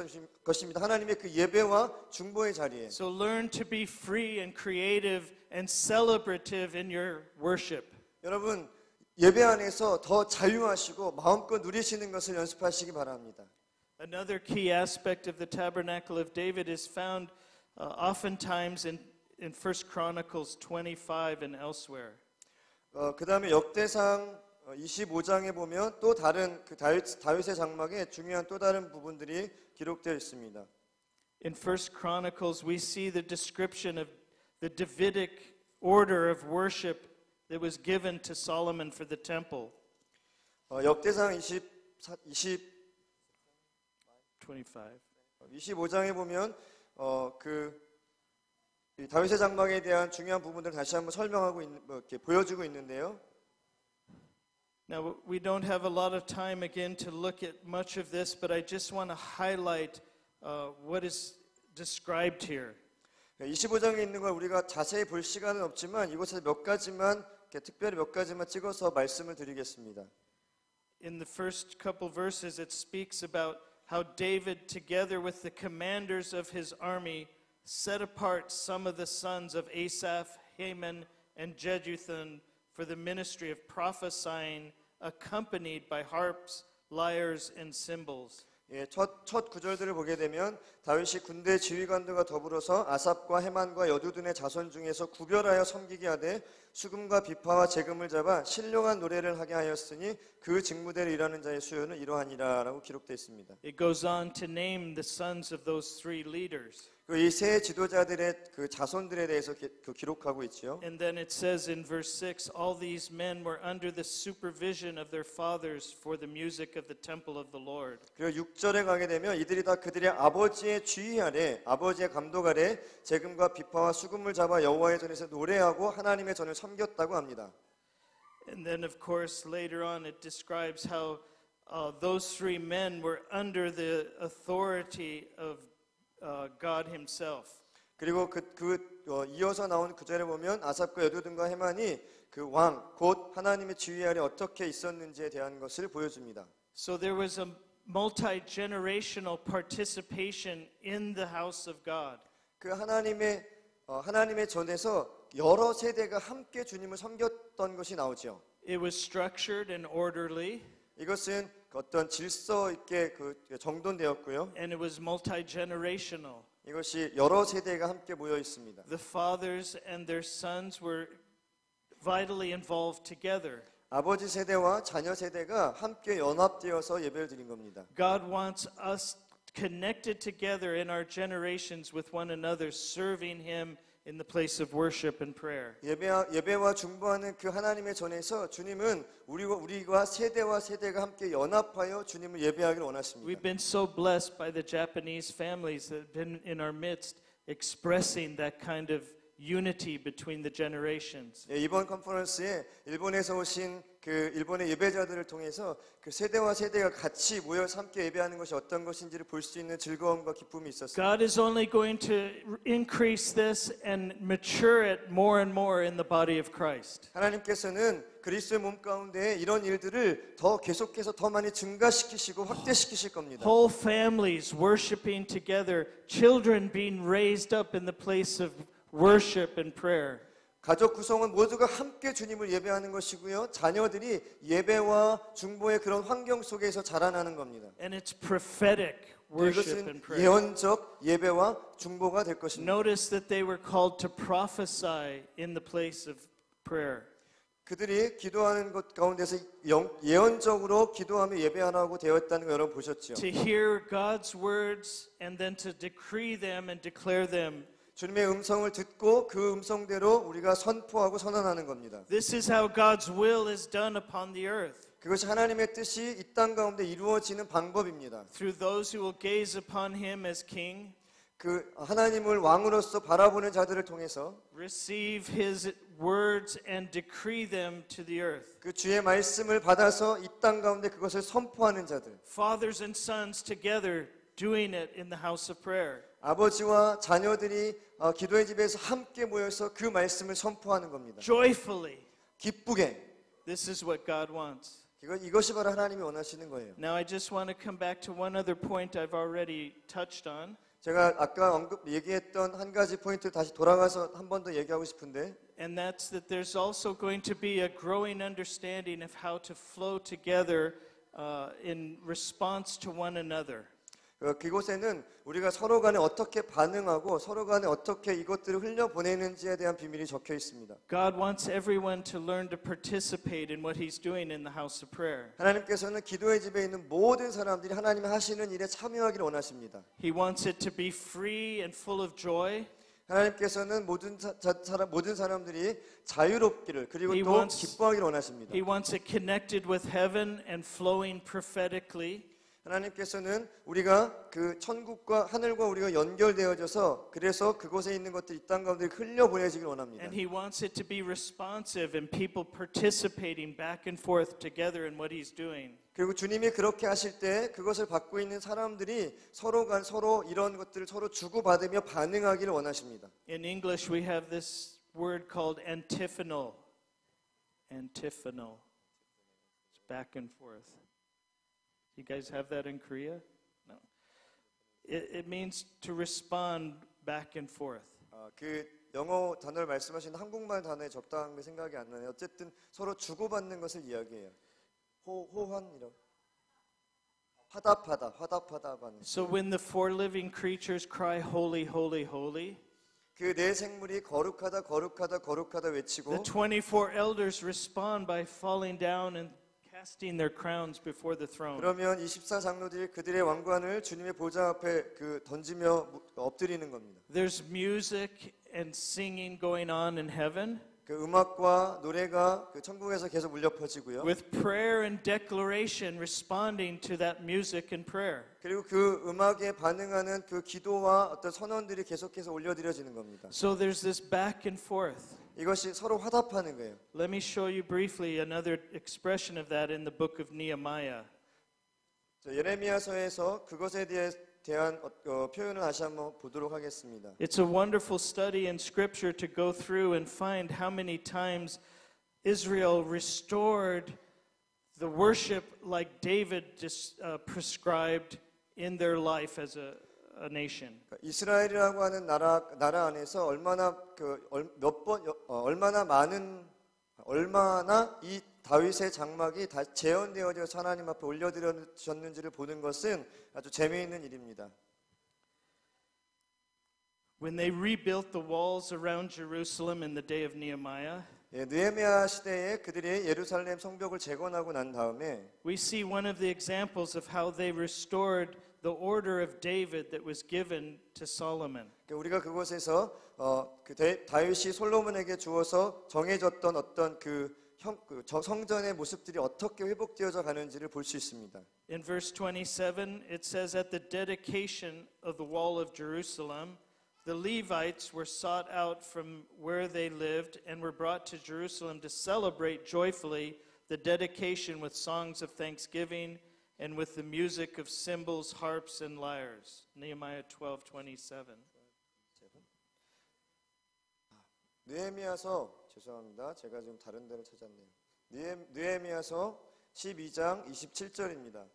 것입니다. 하나님의 그 예배와 중보의 자리에. So learn to be free and creative and celebrative in your worship. 여러분 예배 안에서 더 자유하시고 마음껏 누리시는 것을 연습하시기 바랍니다. Another key aspect of the tabernacle of David is found oftentimes in 1 Chronicles 25 and elsewhere. 그 다음에 역대상 25장에 보면 또 다른 그 다윗의 장막에 중요한 또 다른 부분들이 기록되어 있습니다. In 1 Chronicles, we see the description of the Davidic order of worship that was given to Solomon for the temple. 역대상 25장에 보면 이 다윗의 장막에 대한 중요한 부분들을 다시 한번 설명하고 이렇게 보여주고 있는데요. Now, we don't have a lot of time again to look at much of this, but I just want to highlight what is described here. 25장에 있는 걸 우리가 자세히 볼 시간은 없지만 이곳에서 몇 가지만 특별히 몇 가지만 찍어서 말씀을 드리겠습니다. In the first couple verses, it speaks about how David, together with the commanders of his army, set apart some of the sons of Asaph, Heman, and Jeduthun for the ministry of prophesying, accompanied by harps, lyres, and cymbals. 예, 첫 구절들을 보게 되면 다윗이 군대 지휘관들과 더불어서 아삽과 헤만과 여두둔의 자손 중에서 구별하여 섬기게 하되 수금과 비파와 재금을 잡아 신령한 노래를 하게 하였으니 그 직무대로 일하는 자의 수요는 이러하니라라고 기록되어 있습니다. It goes on to name the sons of those three leaders. 이 세 지도자들의 그 자손들에 대해서 기록하고 있지요. And then it says in verse 6, all these men were under the supervision of their fathers for the music of the temple of the Lord. 그리고 6절에 가게 되면 이들이 다 그들의 아버지의 지휘 아래 아버지의 감독 아래 재금과 비파와 수금을 잡아 여호와의 전에서 노래하고 하나님의 전을 섬겼다고 합니다. And then of course later on it describes how those three men were under the authority of God himself. 그리고 이어서 나온 구절에 보면 아삽과 여두둔과 헤만이 그 왕 곧 하나님의 지휘 아래 어떻게 있었는지에 대한 것을 보여줍니다. So there was a multi-generational participation in the house of God. 그 하나님의 전에서 여러 세대가 함께 주님을 섬겼던 것이 나오죠. It was structured and orderly, 이것은 어떤 질서 있게 정돈되었고요. and it was multi-generational. 이것이 여러 세대가 함께 모여 있습니다. The fathers and their sons were vitally involved together. 아버지 세대와 자녀 세대가 함께 연합되어서 예배를 드린 겁니다. God wants us connected together in our generations with one another, serving Him in the place of worship and prayer. 예배와 중보하는 그 하나님의 전에서 주님은 우리가 세대와 세대가 함께 연합하여 주님을 예배하기를 원하십니다. We've been so blessed by the Japanese families that have been in our midst expressing that kind of unity between the generations. 이번 컨퍼런스에 일본에서 오신 그 일본의 예배자들을 통해서 그 세대와 세대가 같이 모여서 함께 예배하는 것이 어떤 것인지를 볼 수 있는 즐거움과 기쁨이 있었습니다. God is only going to increase this and mature it more and more in the body of Christ. 하나님께서는 그리스도의 몸 가운데 이런 일들을 더 계속해서 더 많이 증가시키시고 확대시키실 겁니다. Whole families worshiping together, children being raised up in the place of worship and prayer. 가족 구성원 모두가 함께 주님을 예배하는 것이고요. 자녀들이 예배와 중보의 그런 환경 속에서 자라나는 겁니다. And it's prophetic worship and 이것은 prayer. 예언적 예배와 중보가 될 것입니다. Notice that they were called to prophesy in the place of prayer. 그들이 기도하는 것 가운데서 예언적으로 기도하며 예배하라고 되었다는 거 여러분 보셨죠? To hear God's words and then to decree them and declare them. 주님의 음성을 듣고 그 음성대로 우리가 선포하고 선언하는 겁니다. This is how God's will is done upon the earth. 그것이 하나님의 뜻이 이 땅 가운데 이루어지는 방법입니다. Through those who will gaze upon him as king, 그 하나님을 왕으로서 바라보는 자들을 통해서 receive his words and decree them to the earth. 그 주의 말씀을 받아서 이 땅 가운데 그것을 선포하는 자들. Fathers and sons together doing it in the house of prayer. 아버지와 자녀들이 기도의 집에서 함께 모여서 그 말씀을 선포하는 겁니다. Joyfully. 기쁘게. This is what God wants. 이것이 바로 하나님이 원하시는 거예요. Now I just want to come back to one other point I've already touched on. 제가 아까 얘기했던 한 가지 포인트 다시 돌아가서 한 번 더 얘기하고 싶은데 And that's that there's also going to be a growing understanding of how to flow together in response to one another. 그곳에는 우리가 서로 간에 어떻게 반응하고 서로 간에 어떻게 이것들을 흘려보내는지에 대한 비밀이 적혀 있습니다. God wants everyone to learn to participate in what He's doing in the house of prayer. 하나님께서는 기도의 집에 있는 모든 사람들이 하나님이 하시는 일에 참여하기를 원하십니다. He wants it to be free and full of joy. 하나님께서는 모든 사람들이 자유롭기를 그리고 He 또 wants- 기뻐하기를 원하십니다. He wants it connected with heaven and flowing prophetically. 하나님께서는 우리가 그 천국과 하늘과 우리가 연결되어져서 그래서 그곳에 있는 것들이 이 땅 가운데 흘려보내지길 원합니다. And He wants it to be responsive and people participating back and forth together in what He's doing. 그리고 주님이 그렇게 하실 때 그것을 받고 있는 사람들이 서로 이런 것들을 서로 주고받으며 반응하기를 원하십니다. In English, we have this word called antiphonal. Antiphonal. It's back and forth. You guys have that in Korea? No. It means to respond back and forth. 그 영어 단어를 말씀하시는 한국말 단어에 적당한 게 생각이 안 나네요. 어쨌든 서로 주고받는 것을 이야기해요. 호환이라고. 화답하다, 화답하다 하는. So when the four living creatures cry, Holy, holy, holy, 그 네 생물이 거룩하다, 거룩하다, 거룩하다 외치고 the 24 elders respond by falling down and casting their crowns before the throne. 그러면 24장로들이 그들의 왕관을 주님의 보좌 앞에 그 던지며 엎드리는 겁니다. There's music and singing going on in heaven 그 음악과 노래가 그 천국에서 계속 울려 퍼지고요. with prayer and declaration responding to that music and prayer. 그리고 그 음악에 반응하는 그 기도와 어떤 선언들이 계속해서 올려드려지는 겁니다. So there's this back and forth. 이것이 서로 화답하는 거예요. Let me show you briefly another expression of that in the book of Nehemiah. 예레미야서에서 그것에 대한 표현을 다시 한번 보도록 하겠습니다. It's a wonderful study in Scripture to go through and find how many times Israel restored the worship like David just prescribed in their life as a nation. 이스라엘이라고 하는 나라 안에서 얼마나 이 다윗의 장막이 다 재현되어져서 하나님 앞에 올려드렸는지를 보는 것은 아주 재미있는 일입니다. When they rebuilt the walls around Jerusalem in the day of Nehemiah, 느헤미야 시대에 그들이 예루살렘 성벽을 재건하고 난 다음에 we see one of the examples of how they restored the order of David that was given to Solomon. 우리가 그곳에서 다윗이 솔로몬에게 주어서 정해졌던 어떤 성전의 모습들이 어떻게 회복되어져 가는지를 볼 수 있습니다. In verse 27, it says, at the dedication of the wall of Jerusalem, the Levites were sought out from where they lived and were brought to Jerusalem to celebrate joyfully the dedication with songs of thanksgiving and with the music of cymbals, harps, and lyres. Nehemiah 12:27. 느헤미야서 죄송합니다. 제가 지금 다른 데를 찾았네요. 느헤미야서 12장 27절입니다.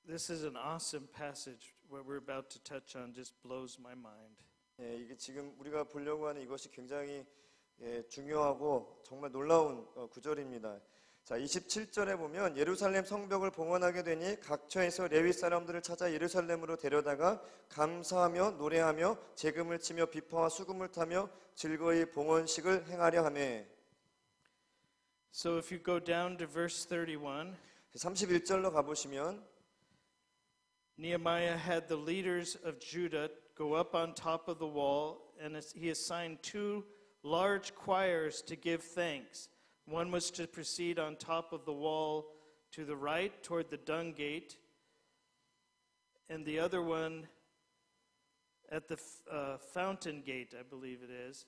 This is an awesome passage. What we're about to touch on just blows my mind. 이게 지금 우리가 보려고 하는 이것이 굉장히 중요하고 정말 놀라운 구절입니다. 자, 27절에 보면 예루살렘 성벽을 봉헌하게 되니 각처에서 레위 사람들을 찾아 예루살렘으로 데려다가 감사하며 노래하며 재금을 치며 비파와 수금을 타며 즐거이 봉헌식을 행하려 하매. So if you go down to verse 31, 31절로 가보시면 Nehemiah had the leaders of Judah go up on top of the wall, and he assigned two large choirs to give thanks. One was to proceed on top of the wall to the right toward the dung gate, and the other one at the fountain gate, I believe it is.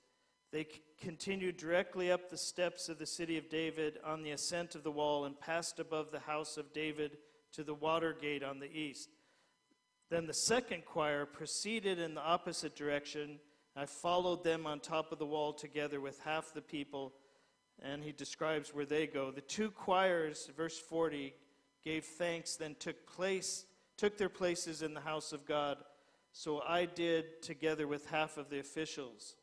They continued directly up the steps of the city of David on the ascent of the wall and passed above the house of David to the water gate on the east. Then the second choir proceeded in the opposite direction. I followed them on top of the wall together with half the people, and he describes where they go. The two choirs, verse 40, gave thanks, then took their places in the house of God. So I did together with half of the officials.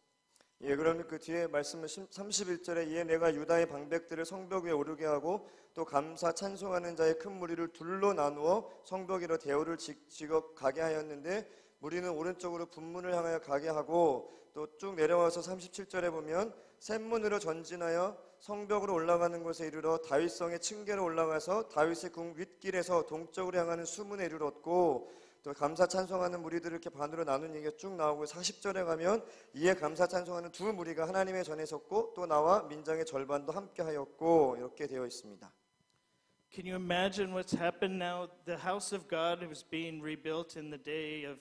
그러면 그 뒤에 말씀은 31절에 이에 내가 유다의 방백들을 성벽 위에 오르게 하고 또 감사 찬송하는 자의 큰 무리를 둘로 나누어 성벽 위로 대오를 지어 가게 하였는데 무리는 오른쪽으로 분문을 향하여 가게 하고 또 쭉 내려와서 37절에 보면 샘문으로 전진하여 성벽으로 올라가는 곳에 이르러 다윗성의 층계로 올라가서 다윗의 궁 윗길에서 동쪽으로 향하는 수문에 이르렀고 또 감사 찬송하는 무리들을 이렇게 반으로 나눈 얘기가 쭉 나오고 40절에 가면 이에 감사 찬송하는 두 무리가 하나님의 전에 섰고 또 나와 민장의 절반도 함께 하였고 이렇게 되어 있습니다. Can you imagine what's happened now? The house of God was being rebuilt in the day of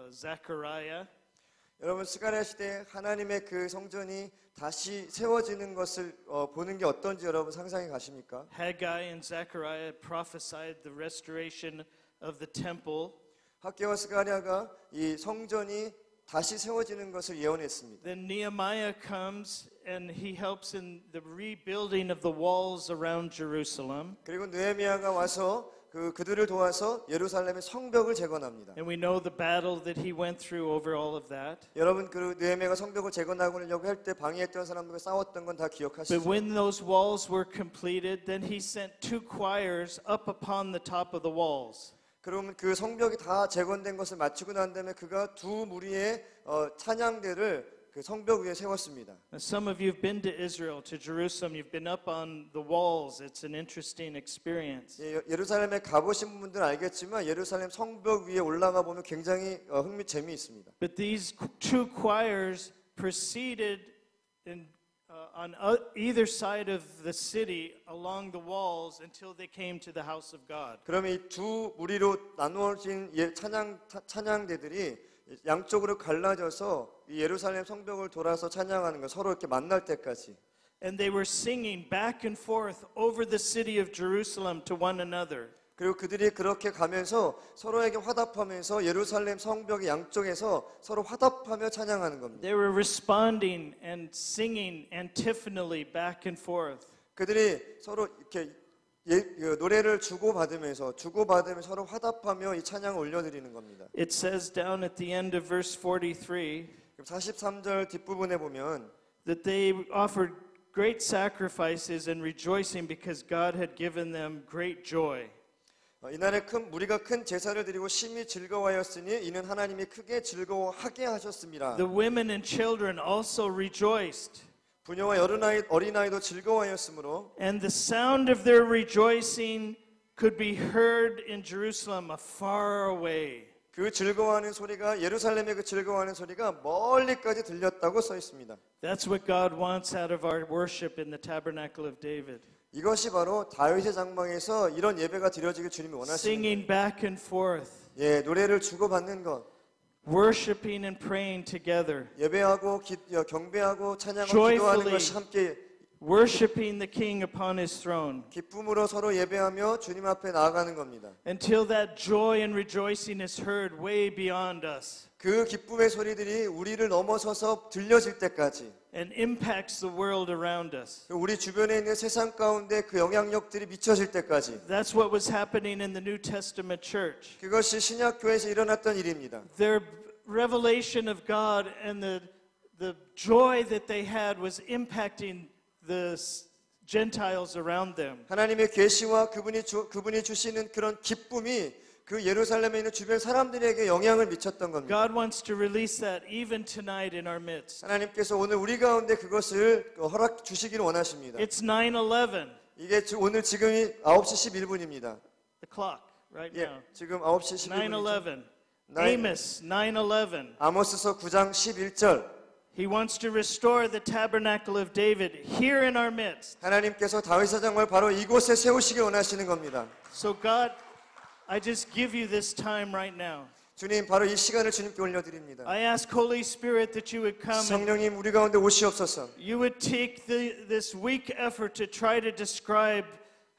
Zechariah. 여러분 스가랴 시대에 하나님의 그 성전이 다시 세워지는 것을 보는 게 어떤지 여러분 상상해 가십니까? Haggai and Zechariah prophesied the restoration of the temple. 학개와 스가랴가 이 성전이 다시 세워지는 것을 예언했습니다. Then Nehemiah comes and he helps in the rebuilding of the walls around Jerusalem. 그리고 느헤미야가 와서 그들을 도와서 예루살렘의 성벽을 재건합니다. And we know the battle that he went through over all of that. 여러분 그 느헤미야가 성벽을 재건하려고 할 때 방해했던 사람들과 싸웠던 건 다 But 기억하시죠? when those walls were completed, then he sent 2 choirs up upon the top of the walls. 그러면 그 성벽이 다 재건된 것을 마치고 난 다음에 그가 두 무리의 찬양대를 그 성벽 위에 세웠습니다. Now, some of you have been to Israel, to Jerusalem. You've been up on the walls. It's an interesting experience. 예루살렘에 가보신 분들은 알겠지만 예루살렘 성벽 위에 올라가 보면 굉장히 재미있습니다. But these 2 choirs proceeded on either side of the city along the walls until they came to the house of God. 그러면 이 두 무리로 나누어진 찬양대들이 양쪽으로 갈라져서 이 예루살렘 성벽을 돌아서 찬양하는 거 서로 이렇게 만날 때까지. And they were singing back and forth over the city of Jerusalem to one another. 그리고 그들이 그렇게 가면서 서로에게 화답하면서 예루살렘 성벽의 양쪽에서 서로 화답하며 찬양하는 겁니다. They were responding and singing antiphonally back and forth. 그들이 서로 이렇게 노래를 주고받으면서 서로 화답하며 이 찬양을 올려드리는 겁니다. It says down at the end of verse 43 43절 뒷부분에 보면 that they offered great sacrifices and rejoicing because God had given them great joy. 이날에 무리가 큰 제사를 드리고 심히 즐거워하였으니 이는 하나님이 크게 즐거워하게 하셨습니다. The women and children also rejoiced. 부녀와 어린아이도 즐거워하였으므로 And the sound of their rejoicing could be heard in Jerusalem afar away. 그 즐거워하는 소리가 예루살렘의 그 즐거워하는 소리가 멀리까지 들렸다고 써 있습니다. That's what God wants out of our worship in the tabernacle of David. 이것이 바로 다윗의 장막에서 이런 예배가 드려지길 주님이 원하시는 Singing back and forth, 노래를 주고받는 것, worshiping and praying together, 예배하고 경배하고 찬양하고 Joyfully. 기도하는 것이 함께 worshiping the King upon his throne. 기쁨으로 서로 예배하며 주님 앞에 나아가는 겁니다. Until that joy and rejoicing is heard way beyond us 그 기쁨의 소리들이 우리를 넘어서서 들려질 때까지 and impacts the world around us. 우리 주변에 있는 세상 가운데 그 영향력들이 미쳐질 때까지 That's what was happening in the New Testament church. 그것이 신약 교회에서 일어났던 일입니다. Their revelation of God and the joy that they had was impacting the Gentiles around them. 하나님의 계시와 그분이 주시는 그런 기쁨이 그 예루살렘에 있는 주변 사람들에게 영향을 미쳤던 겁니다. God wants to release that even tonight in our midst. 하나님께서 오늘 우리 가운데 그것을 허락 주시기를 원하십니다. It's 9/11. 이게 오늘 지금이 9시 11분입니다. The clock right now. 지금 9시 11분이죠. 9/11. Amos 9/11. 아모스서 9장 11절. He wants to restore the tabernacle of David here in our midst. 하나님께서 다윗의 장막을 바로 이곳에 세우시길 원하시는 겁니다. So God, I just give you this time right now. 주님, 바로 이 시간을 주님께 올려드립니다. I ask Holy Spirit that you would come and 성령님 우리 가운데 오시옵소서. you would take this weak effort to try to describe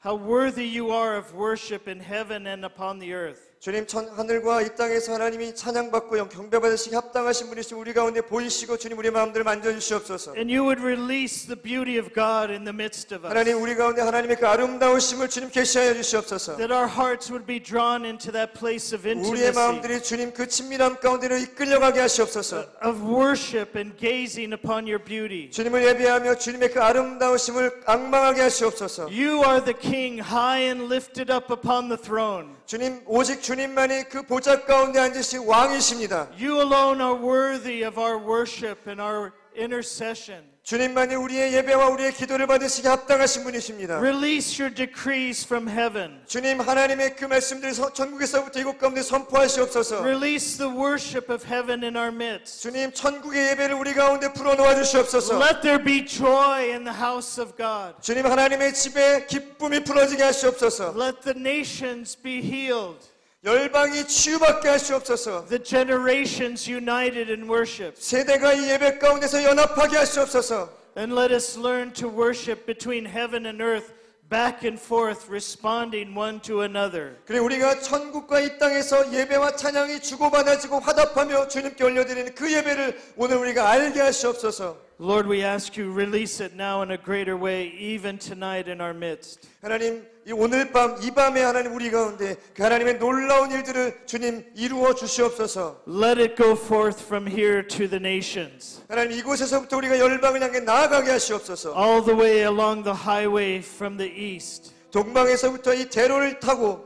how worthy you are of worship in heaven and upon the earth. 주님, 하늘과 이 땅에서 하나님이 찬양받고 경배받으시기 합당하신 분이시고 우리 가운데 보이시고 주님 우리 마음들을 만져주시옵소서. And you would release the beauty of God in the midst of us. 하나님 우리 가운데 하나님의 그 아름다우심을 주님 계시하여 주시옵소서. That our hearts would be drawn into that place of 우리의 intimacy, 마음들이 주님 그 친밀함 가운데로 이끌려가게 하시옵소서. of worship and gazing upon your beauty. 주님을 예배하며 주님의 그 아름다우심을 앙망하게 하시옵소서. You are the King, high and lifted up upon the throne. 주님, 오직 주님만이 그 보좌 가운데 앉으신 왕이십니다. You alone are worthy of our worship and our intercession. 주님만이 우리의 예배와 우리의 기도를 받으시기 합당하신 분이십니다. Release your decrees from heaven. 주님, 하나님의 그 말씀들을 천국에서부터 이곳 가운데 선포하시옵소서. Release the worship of heaven in our midst. 주님, 천국의 예배를 우리 가운데 불어넣어 주시옵소서. Let there be joy in the house of God. 주님, 하나님의 집에 기쁨이 풀어지게 하시옵소서. Let the nations be healed. 열방이 치유받게 하시옵소서. The generations united in worship. 세대가 이 예배 가운데서 연합하게 하시옵소서. And let us learn to worship between heaven and earth, back and forth, responding one to another. 그리고 우리가 천국과 이 땅에서 예배와 찬양이 주고받아지고 화답하며 주님께 올려드리는 그 예배를 오늘 우리가 알게 하시옵소서. Lord, we ask you, release it now in a greater way, even tonight in our midst. 하나님, 이 오늘 밤, 이 밤에 하나님 우리 가운데 그 하나님의 놀라운 일들을 주님 이루어 주시옵소서. Let it go forth from here to the nations, 하나님, 이곳에서부터 우리가 열방을 향해 나아가게 하시옵소서. all the way along the highway from the east, 동방에서부터 이 대로를 타고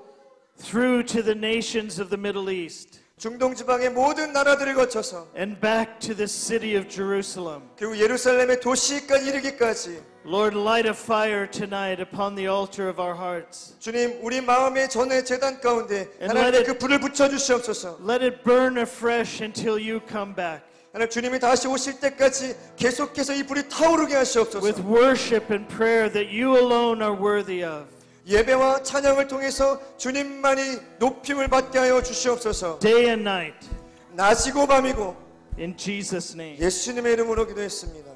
through to the nations of the Middle East, 중동 지방의 모든 나라들을 거쳐서 and back to the city of Jerusalem. 그리고 예루살렘의 도시까지 이르기까지 Lord, light a fire tonight upon the altar of our hearts. 주님, 우리 마음의 전의 제단 가운데 And 하나님 let it- 그 불을 붙여 주시옵소서. Let it burn afresh until you come back, 하나님, 주님이 다시 오실 때까지 계속해서 이 불이 타오르게 하시옵소서. with worship and prayer that you alone are worthy of. 예배와 찬양을 통해서 주님만이 높임을 받게 하여 주시옵소서. Day and night, 낮이고 밤이고 in Jesus' name. 예수님의 이름으로 기도했습니다.